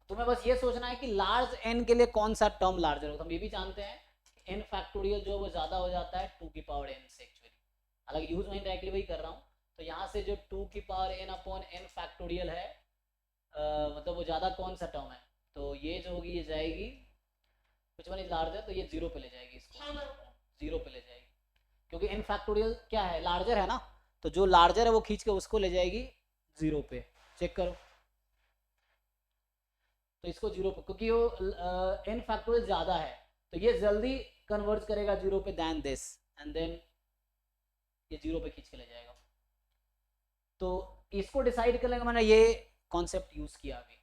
A: तुम्हें बस ये सोचना है कि लार्ज n के लिए कौन सा टर्म लार्जर होता है। हम ये भी जानते हैं कि n फैक्टोरियल जो वो ज्यादा हो जाता है 2 की पावर n से एक्चुअली, हालांकि यूज मैं डायरेक्टली वही कर रहा हूँ। तो यहाँ से जो 2 की पावर n/n फैक्टोरियल है, मतलब वो ज्यादा कौन सा टर्म है, तो ये जो होगी ये जाएगी कुछ वन इज लार्जर, तो ये 0 पे ले जाएगी, इसको 0 पे ले जाएगी, क्योंकि n फैक्टोरियल क्या है, लार्जर है ना, तो जो लार्जर है वो खींच के उसको ले जाएगी 0 पे। चेक करो, तो इसको 0 पे, क्योंकि वो n फैक्टोरियल ज्यादा है तो ये जल्दी कन्वर्ज करेगा 0 पे देन दिस, एंड देन ये 0 पे खींच के ले जाएगा। तो इसको डिसाइड करने का मैंने ये कॉन्सेप्ट यूज किया अभी।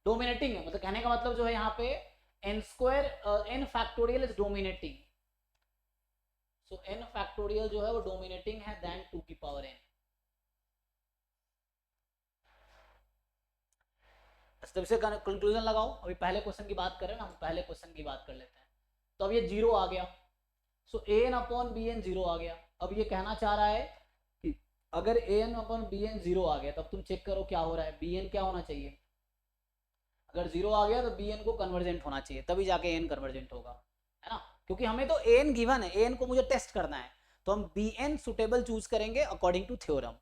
A: डोमिनेटिंग है, मतलब कहने का मतलब जो है यहाँ पे n factorial is dominating, so n factorial जो है वो डोमिनेटिंग है देन 2 की पावर n। जब से कंक्लूजन लगाओ, अभी पहले क्वेश्चन की बात करें ना, हम पहले क्वेश्चन की बात कर लेते हैं। तो अब ये 0 आ गया, सो an/bn 0 आ गया। अब ये कहना चाह रहा है कि अगर an/bn 0 आ गया तब तुम चेक करो क्या हो रहा है, bn क्या होना चाहिए, अगर 0 आ गया तो bn को कन्वर्जेंट होना चाहिए, तभी जाके n कन्वर्जेंट होगा, है ना, क्योंकि हमें तो an गिवन है, an को मुझे टेस्ट करना है। तो हम बी एन सुटेबल चूज करेंगे अकॉर्डिंग टू थ्योरम।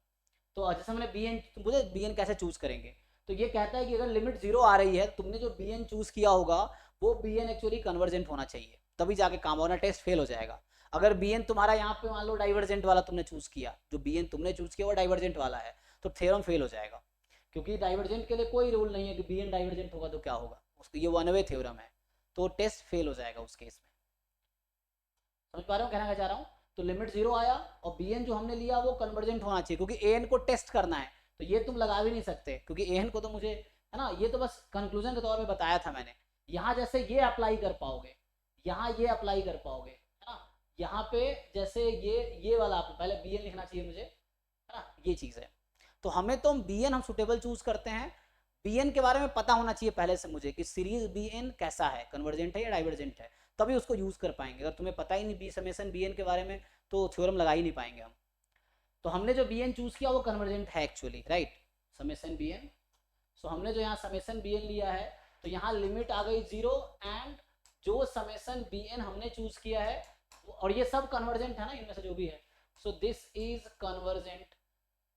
A: तो जैसे हमने बी एन, तुम पूछे बी एन कैसे चूज करेंगे, तो ये कहता है कि अगर लिमिट 0 आ रही है, तुमने जो बी एन चूज किया होगा वो बी एन एक्चुअली कन्वर्जेंट होना चाहिए, तभी जाके काम होना, टेस्ट फेल हो जाएगा। अगर बी एन तुम्हारा यहाँ पे मान लो डाइवर्जेंट वाला तुमने चूज किया, जो बी एन तुमने चूज किया वो डाइवर्जेंट वाला है, तो थ्योरम फेल हो जाएगा, क्योंकि डाइवर्जेंट के लिए कोई रूल नहीं है कि बी एन डाइवर्जेंट होगा तो क्या होगा, उसको ये वन वे थ्योरम है, तो टेस्ट फेल हो जाएगा उस केस में। समझ पा रहे हो कहना क्या चाह रहा हूँ? तो लिमिट 0 आया और बी एन जो हमने लिया वो कन्वर्जेंट होना चाहिए, क्योंकि ए एन को टेस्ट करना है, तो ये तुम लगा भी नहीं सकते, क्योंकि ए एन को तो मुझे है ना, ये तो बस कंक्लूजन के तौर पे बताया था मैंने। यहाँ जैसे ये अप्लाई कर पाओगे, यहाँ ये अप्लाई कर पाओगे, है ना, यहाँ पे जैसे ये वाला पहले बी एन लिखना चाहिए मुझे, है ना, ये चीज़ है। तो हमें तो बी एन हम सुटेबल चूज करते हैं, बी एन के बारे में पता होना चाहिए पहले से मुझे कि सीरीज बी एन कैसा है, कन्वर्जेंट है या डाइवर्जेंट है, तभी उसको यूज कर पाएंगे। अगर तुम्हें पता ही नहीं बी समेशन बी एन के बारे में तो थ्योरम लगा ही नहीं पाएंगे हम। तो हमने जो बी एन चूज किया वो कन्वर्जेंट है actually, right, summation b n. So हमने जो यहाँ समेशन बी एन लिया है, तो यहाँ लिमिट आ गई 0 एंड जो समेशन बी एन हमने चूज किया है, और ये सब कन्वर्जेंट है ना इनमें से जो भी है, सो दिस इज कन्वर्जेंट।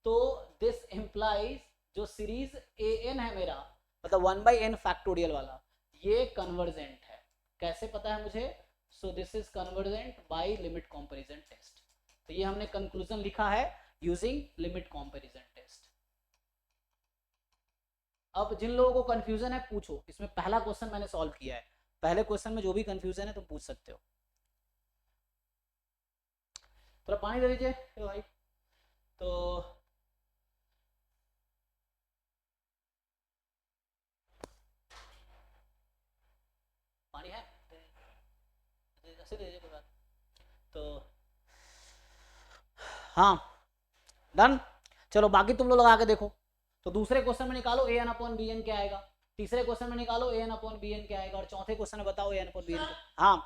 A: तो दिस इम्प्लाइज जो सीरीज ए एन है मेरा, मतलब 1/n फैक्टोरियल वाला, ये कन्वर्जेंट है। कैसे पता है मुझे? So this is convergent by limit comparison test. तो ये हमने कंक्लूजन लिखा है यूजिंग लिमिट कंपैरिजन टेस्ट। अब जिन लोगों को कंफ्यूजन है पूछो, इसमें पहला क्वेश्चन मैंने सॉल्व किया है, पहले क्वेश्चन में जो भी कंफ्यूजन है तुम पूछ सकते हो। थोड़ा पानी दे दीजिए भाई। तो पानी है ऐसे दे दीजिए कोई बात। तो हाँ डन, चलो बाकी तुम लोग लगा के देखो। तो दूसरे क्वेश्चन में निकालो ए एन अपॉन बी एन क्या आएगा, तीसरे क्वेश्चन में निकालो ए एन अपॉन बी एन क्या आएगा, और चौथे क्वेश्चन में बताओ ए एन अपॉन बी एन। हाँ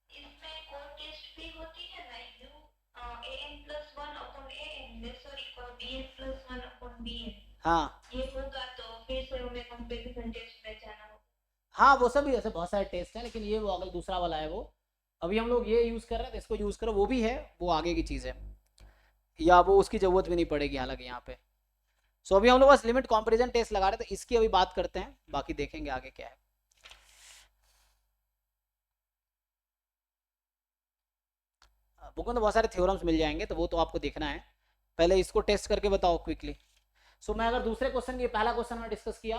B: इसमें कोड टेस्ट भी होती है ना, you an plus 1 upon an this और equal bn plus 1 upon bn,
A: हाँ
B: ये होगा तो फिर से हमें कंपैरिजन टेस्ट में जाना होगा।
A: हाँ वो सब भी ऐसे बहुत सारे टेस्ट हैं, लेकिन ये वो अगल दूसरा वाला है, वो अभी हम लोग ये यूज़ कर रहे हैं, तो इसको यूज़ करो, वो भी है, वो आगे की चीज़ है, या वो उसकी ज़रूरत भी नहीं पड़ेगी हालांकि यहाँ पे। सो अभी हम लोग बस लिमिट कंपैरिजन टेस्ट लगा रहे थे, इसकी अभी बात करते हैं, बाकी देखेंगे आगे क्या है। बुक में तो बहुत सारे थ्योरम्स मिल जाएंगे, तो वो तो आपको देखना है, पहले इसको टेस्ट करके बताओ क्विकली। सो मैं अगर दूसरे क्वेश्चन की, पहला क्वेश्चन में डिस्कस किया,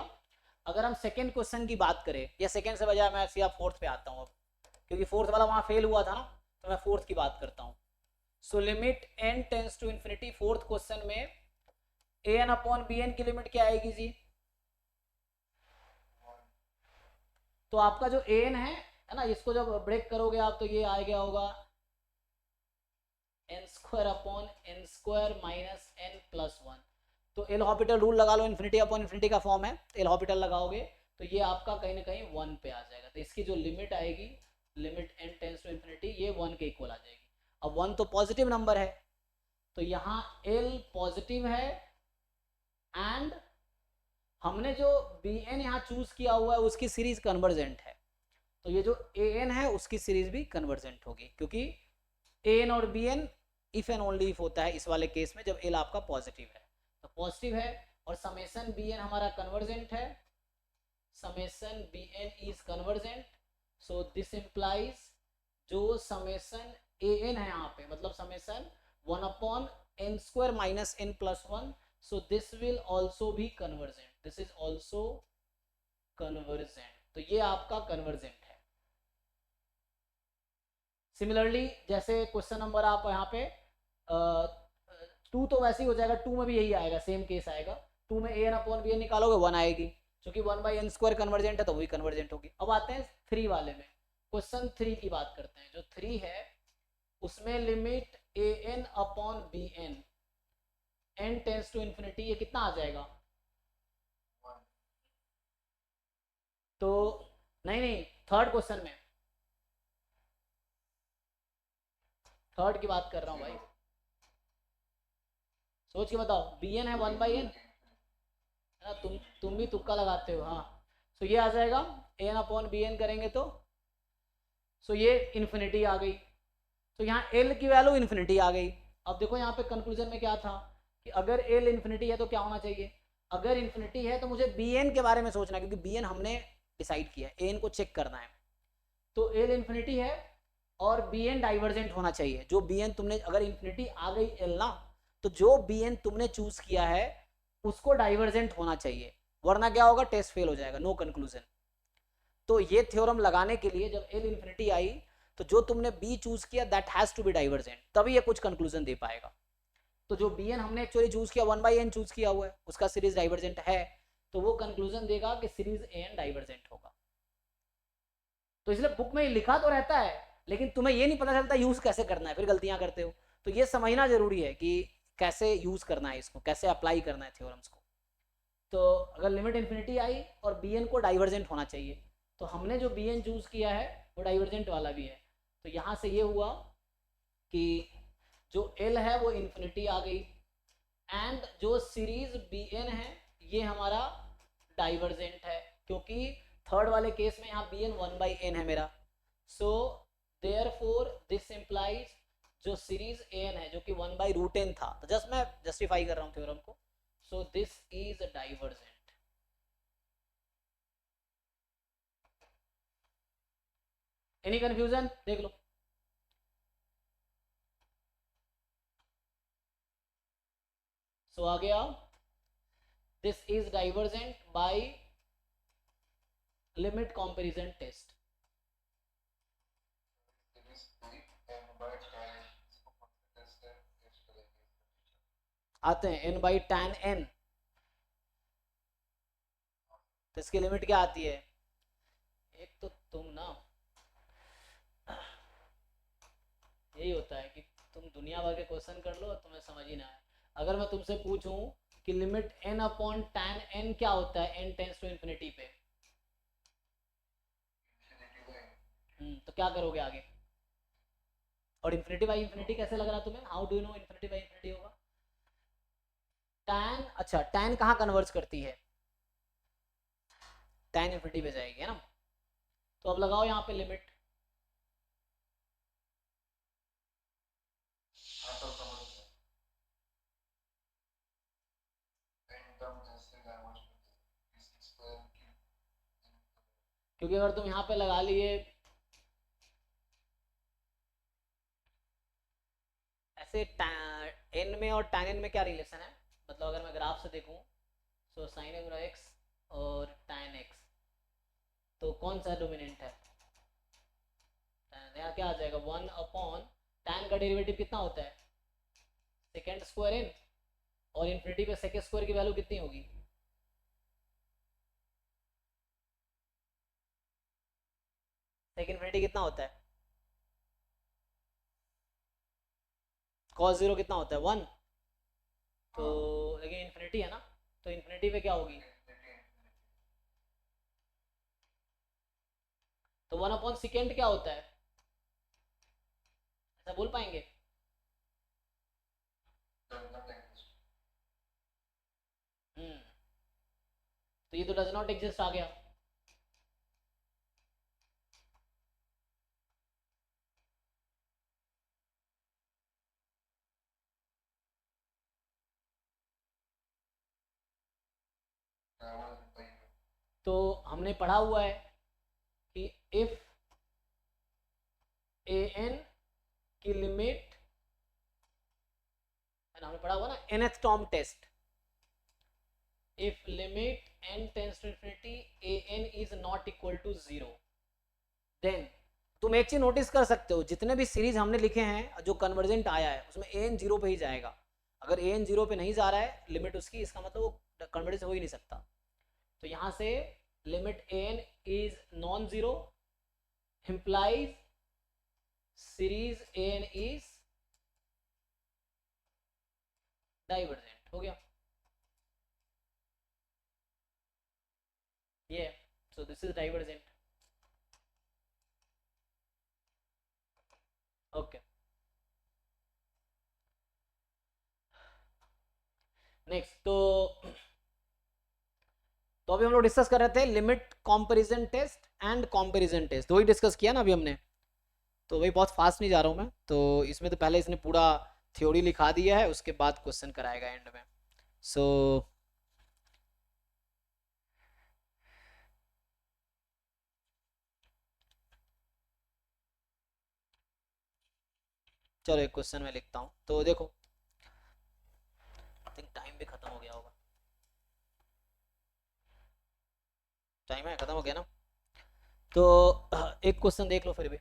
A: अगर हम सेकंड क्वेश्चन की बात करें, या सेकंड से बजाय मैं सीधा फोर्थ पे आता हूँ अब, क्योंकि फोर्थ वाला वहाँ फेल हुआ था ना, तो मैं फोर्थ की बात करता हूँ। So limit n tends to infinity, fourth question में a n upon b n की लिमिट क्या आएगी जी? तो आपका जो ए एन है ना, इसको जब ब्रेक करोगे आप तो ये आ गया होगा n square upon n square minus n plus 1। तो एल हॉपिटल रूल लगा लो, इन्फिनिटी अपॉन इन्फिनिटी का फॉर्म है, एल हॉपिटल लगाओगे तो ये आपका कहीं ना कहीं 1 पे आ जाएगा, तो इसकी जो लिमिट आएगी, limit n tends to infinity, ये 1 के इक्वल आ जाएगी। अब 1 तो पॉजिटिव नंबर है, तो यहाँ l पॉजिटिव है, एंड हमने जो बी एन यहाँ चूज किया हुआ है उसकी सीरीज कन्वर्जेंट है, तो ये जो ए एन है उसकी सीरीज भी कन्वर्जेंट होगी, क्योंकि ए एन और b n if and only if होता है इस वाले केस में, जब एल आपका पॉजिटिव है, तो पॉजिटिव है, और समेशन बी एन हमारा कन्वर्जेंट है, summation b n is convergent. So this implies जो समेशन ए एन है यहाँ पे, मतलब summation 1 upon n square minus n plus 1, so this will also be convergent, this is also convergent, तो ये आपका convergent है। सिमिलरली जैसे क्वेश्चन नंबर आप यहाँ पे 2 तो वैसे ही हो जाएगा, 2 में भी यही आएगा, सेम केस आएगा, 2 में a n upon b N निकालोगे 1 आएगी, क्योंकि 1/n स्क्वायर कन्वर्जेंट है तो वही कन्वर्जेंट होगी। अब आते हैं 3 वाले में, क्वेश्चन 3 की बात करते हैं। जो 3 है उसमें limit a n upon b n n tends to infinity, ये कितना आ जाएगा? तो नहीं, थर्ड क्वेश्चन में, थर्ड की बात कर रहा हूं भाई, सोच के बताओ। बी एन है 1/n है ना, तुम भी तुक्का लगाते हो, हाँ। सो ये आ जाएगा ए एन अपॉन बी एन करेंगे तो, सो ये इन्फिनिटी आ गई, तो यहाँ एल की वैल्यू इन्फिनिटी आ गई। अब देखो यहाँ पे कंक्लूजन में क्या था कि अगर एल इन्फिनिटी है तो क्या होना चाहिए, अगर इन्फिनिटी है तो मुझे बी एन के बारे में सोचना है, क्योंकि बी एन हमने डिसाइड किया है, ए एन को चेक करना है। तो एल इन्फिनिटी है और बी एन डाइवर्जेंट होना चाहिए। जो बी एन तुमने, अगर इन्फिनिटी आ गई एल ना, तो जो बी एन तुमने चूज किया है उसको डाइवर्जेंट होना चाहिए, वरना क्या होगा, टेस्ट फेल हो जाएगा, नो कंक्लूजन। तो ये थ्योरम लगाने के लिए जब एल इन्फिनिटी आई तो जो तुमने बी चूज किया that has to be divergent, तभी ये कुछ कंक्लूजन दे पाएगा। तो जो बी एन हमने एक्चुअली चूज किया 1/n चूज किया हुआ है, उसका सीरीज डाइवर्जेंट है, तो वो कंक्लूजन देगा कि सीरीज ए एन डाइवर्जेंट होगा। तो इसलिए बुक में लिखा तो रहता है, लेकिन तुम्हें ये नहीं पता चलता यूज कैसे करना है, फिर गलतियां करते हो। तो ये समझना जरूरी है कि कैसे यूज करना है इसको, कैसे अप्लाई करना है थ्योरम्स को। तो अगर लिमिट इन्फिनिटी आई और बी एन को डाइवर्जेंट होना चाहिए, तो हमने जो बी एन चूज किया है वो डाइवर्जेंट वाला भी है। तो यहाँ से ये हुआ कि जो एल है वो इन्फिनिटी आ गई, एंड जो सीरीज बी एन है ये हमारा डाइवर्जेंट है, क्योंकि थर्ड वाले केस में यहाँ बी एन 1/n है मेरा। सो देयरफॉर दिस इंप्लाइज जो सीरीज ए एन है जो कि 1/√n था, तो जस्ट मैं जस्टिफाई कर रहा हूँ थ्योरम को। So this is divergent. Any confusion, देख लो। सो आ गया, this is divergent by limit comparison test. आते हैं n/tan n, तो इसकी लिमिट क्या आती है, एक तो तुम ना, यही होता है कि तुम दुनिया भर के क्वेश्चन कर लो और तुम्हें समझ ही ना आए। अगर मैं तुमसे पूछूं कि लिमिट n/tan n क्या होता है n टेंड्स टू इन्फिनिटी पे, तो क्या करोगे आगे, और इन्फिनिटी बाई इन्फिनिटी कैसे लग रहा है तुम्हें, how do you know infinity by infinity होगा। tan, अच्छा tan कहाँ कन्वर्ज करती है, tan इन्फिनिटी पे जाएगी, है ना। तो अब लगाओ यहाँ पे लिमिट, क्योंकि अगर तुम यहाँ पे लगा लिए ऐसे n में और tan n में क्या रिलेशन है, मतलब अगर मैं ग्राफ से देखूं, सो sin x और tan x, तो कौन सा डोमिनेंट है, यहाँ क्या आ जाएगा 1/tan का डेरिवेटिव कितना होता है सेकेंड स्क्वायर n, और इन्फिनिटी पे सेकेंड स्क्वायर की वैल्यू कितनी होगी, सेकेंड इन्फिनिटी कितना होता है, cos 0 कितना होता है 1, तो लेकिन इन्फिनिटी है ना, तो इन्फिनिटी पे क्या होगी, तो 1/secant क्या होता है, ऐसा बोल पाएंगे, तो ये तो डज नॉट एग्जिस्ट आ गया। तो हमने पढ़ा हुआ है कि इफ an की लिमिट, हमने पढ़ा हुआ ना nth term test, if limit n tends to infinity an is not equal to 0, then तुम एक चीज नोटिस कर सकते हो, जितने भी सीरीज हमने लिखे हैं जो कन्वर्जेंट आया है उसमें an 0 पे ही जाएगा। अगर an 0 पे नहीं जा रहा है लिमिट उसकी, इसका मतलब वो कन्वर्जेंट हो ही नहीं सकता। तो यहाँ से limit an is non zero implies series an is divergent, हो गया ये, so this is divergent. Okay, next, तो अभी हम लोग डिस्कस कर रहे थे limit comparison test and comparison test, दो ही डिस्कस किया ना अभी हमने। तो वही बहुत फास्ट नहीं जा रहा हूँ मैं, तो इसमें तो पहले इसने पूरा थ्योरी लिखा दिया है, उसके बाद क्वेश्चन कराएगा एंड में। सो चलो एक क्वेश्चन मैं लिखता हूँ, तो देखो आई थिंक टाइम भी खत्म हो गया होगा, टाइम है खत्म हो गया ना, तो एक क्वेश्चन देख लो फिर भी।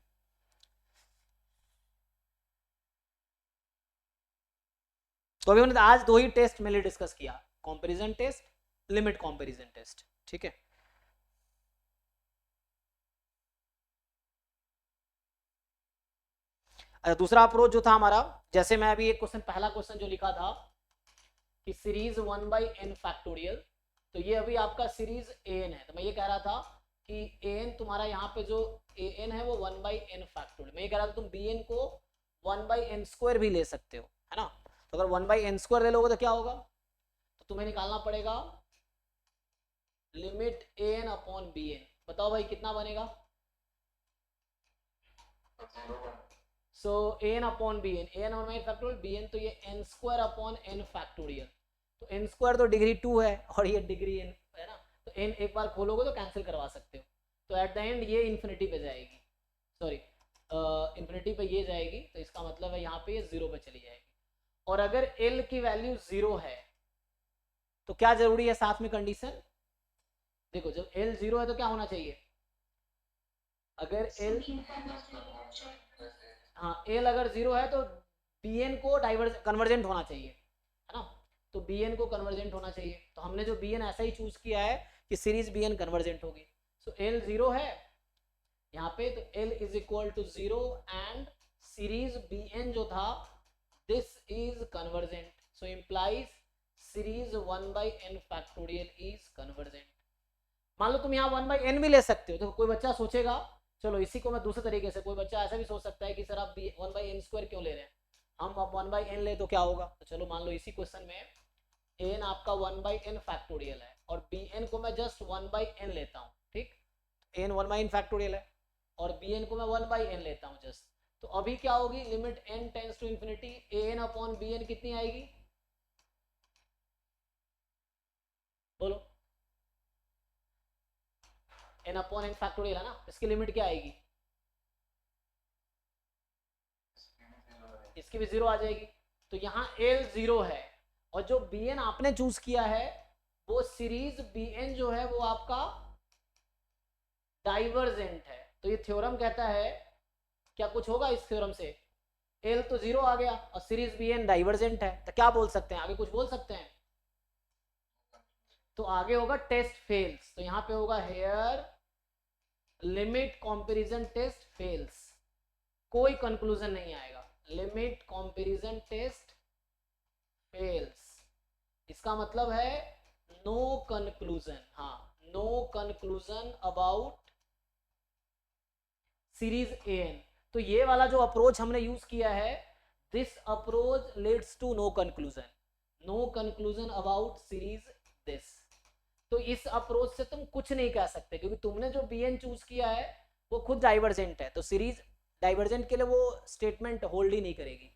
A: तो अभी हमने आज 2 ही टेस्ट मेनली डिस्कस किया, comparison test, limit comparison test, ठीक है। अच्छा, दूसरा अप्रोच जो था हमारा, जैसे मैं अभी एक क्वेश्चन, पहला क्वेश्चन जो लिखा था कि सीरीज 1/n फैक्टोरियल, तो ये अभी आपका सीरीज an है, तो मैं ये कह रहा था कि an तुम्हारा यहाँ पे जो an है वो 1/n फैक्टोरियल, मैं ये कह रहा था तुम bn को 1/n² भी ले सकते हो, है ना। तो अगर 1/n² ले लोगे तो क्या होगा, तो तुम्हें निकालना पड़ेगा लिमिट an अपॉन bn, बताओ भाई कितना बनेगा। सो an upon bn, an on factorial, bn तो ये n² अपॉन n फैक्टोरियल, तो n² तो डिग्री 2 है और ये डिग्री n है ना, तो n एक बार खोलोगे तो कैंसिल करवा सकते हो, तो एट द एंड ये इन्फिनिटी पे जाएगी, सॉरी इन्फिनिटी पे ये जाएगी, तो इसका मतलब है यहाँ पे ये 0 पे चली जाएगी। और अगर l की वैल्यू 0 है तो क्या जरूरी है साथ में कंडीशन, देखो जब l 0 है तो क्या होना चाहिए, अगर l, हाँ l अगर 0 है तो bn को कन्वर्जेंट होना चाहिए, है ना, तो bn को कन्वर्जेंट होना चाहिए, तो हमने जो bn ऐसा ही चूज किया है कि सीरीज bn कन्वर्जेंट होगी, सो l 0 है यहाँ पे, तो l is equal to 0 and series bn जो था this is convergent, so implies series 1/n factorial is convergent. मान लो तुम यहाँ 1/n भी ले सकते हो, तो कोई बच्चा सोचेगा, चलो इसी को मैं दूसरे तरीके से, कोई बच्चा ऐसा भी सोच सकता है कि सर आप 1/n² क्यों ले रहे हैं, हम अब 1/n ले तो क्या होगा, तो चलो मान लो इसी क्वेश्चन में n आपका 1/n फैक्टोरियल है और bn को मैं जस्ट 1/n लेता हूँ, ठीक, n 1/n फैक्टोरियल है और bn को मैं 1/n लेता हूँ जस्ट, तो अभी क्या होगी, limit n tends to infinity, an upon bn कितनी आएगी, बोलो, n अपॉन n फैक्टोरियल है ना, इसकी लिमिट क्या आएगी, इसकी भी 0 आ जाएगी, तो यहाँ l 0 है और जो bn आपने चूज किया है वो सीरीज bn जो है वो आपका डाइवर्जेंट है, तो ये थ्योरम कहता है, क्या कुछ होगा इस थ्योरम से, l तो 0 आ गया और सीरीज bn डाइवर्जेंट है, तो क्या बोल सकते हैं, आगे कुछ बोल सकते हैं, तो आगे होगा टेस्ट फेल्स, तो यहाँ पे होगा here limit comparison test fails, कोई कंक्लूजन नहीं आएगा, लिमिट कंपैरिजन टेस्ट फेल्स, इसका मतलब है नो कंक्लूजन, हाँ no conclusion about series an, तो ये वाला जो अप्रोच हमने यूज किया है, this approach leads to no conclusion about series this, तो इस अप्रोच से तुम कुछ नहीं कह सकते क्योंकि तुमने जो bn चूज किया है वो खुद डाइवर्जेंट है, तो सीरीज डाइवर्जेंट के लिए वो स्टेटमेंट होल्ड ही नहीं करेगी,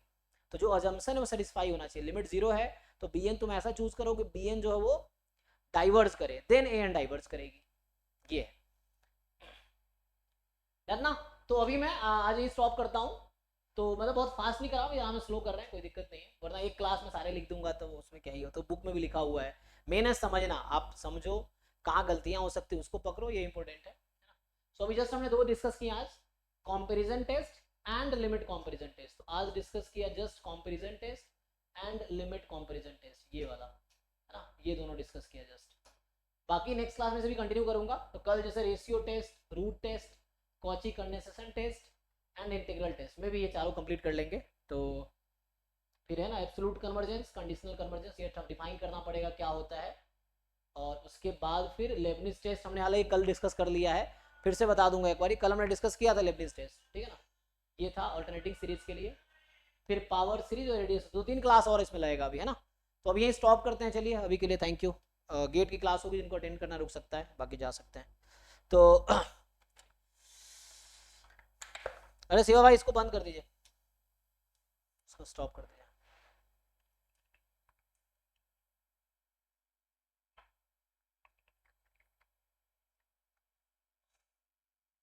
A: तो जो अजम्पशन है वो सेटिस्फाई होना चाहिए, लिमिट 0 है तो bn तुम ऐसा चूज करो कि bn जो है वो डाइवर्स करे, देन an डाइवर्स करेगी, ये है ना। तो अभी मैं आज ही स्टॉप करता हूँ, तो मतलब बहुत फास्ट नहीं कर रहा हूँ, यहाँ में स्लो कर रहे हैं, कोई दिक्कत नहीं है, वरना एक क्लास में सारे लिख दूंगा तो उसमें क्या ही हो, तो बुक में भी लिखा हुआ है, मेन है समझना, आप समझो कहाँ गलतियाँ हो सकती है उसको पकड़ो, ये इंपॉर्टेंट है। सो अभी जस्ट हमने 2 डिस्कस किया आज, comparison test and limit comparison test, तो आज डिस्कस किया just comparison test and limit comparison test, ये वाला है ना, ये दोनों डिस्कस किया जस्ट, बाकी नेक्स्ट क्लास में से भी कंटिन्यू करूंगा, तो कल जैसे ratio test, root test, Cauchy condensation test and integral test में भी ये चारों कंप्लीट कर लेंगे, तो फिर है ना एब्सोल्यूट कन्वर्जेंस, कंडीशनल कन्वर्जेंस, ये डिफाइन करना पड़ेगा क्या होता है, और उसके बाद फिर लेबनिज टेस्ट हमने हालांकि कल डिस्कस कर लिया है, फिर से बता दूंगा एक बार, कल हमने डिस्कस किया था लेबनिज टेस्ट, ठीक है ना, ये था अल्टरनेटिंग सीरीज के लिए, फिर पावर सीरीज और रेडियस, 2-3 क्लास और इसमें लगेगा अभी, है ना, तो अभी यही स्टॉप करते हैं, चलिए अभी के लिए थैंक यू, गेट की क्लास होगी, जिनको अटेंड करना रुक सकता है, बाकी जा सकते हैं, तो अरे शिवा भाई इसको बंद कर दीजिए, इसको स्टॉप कर दीजिए।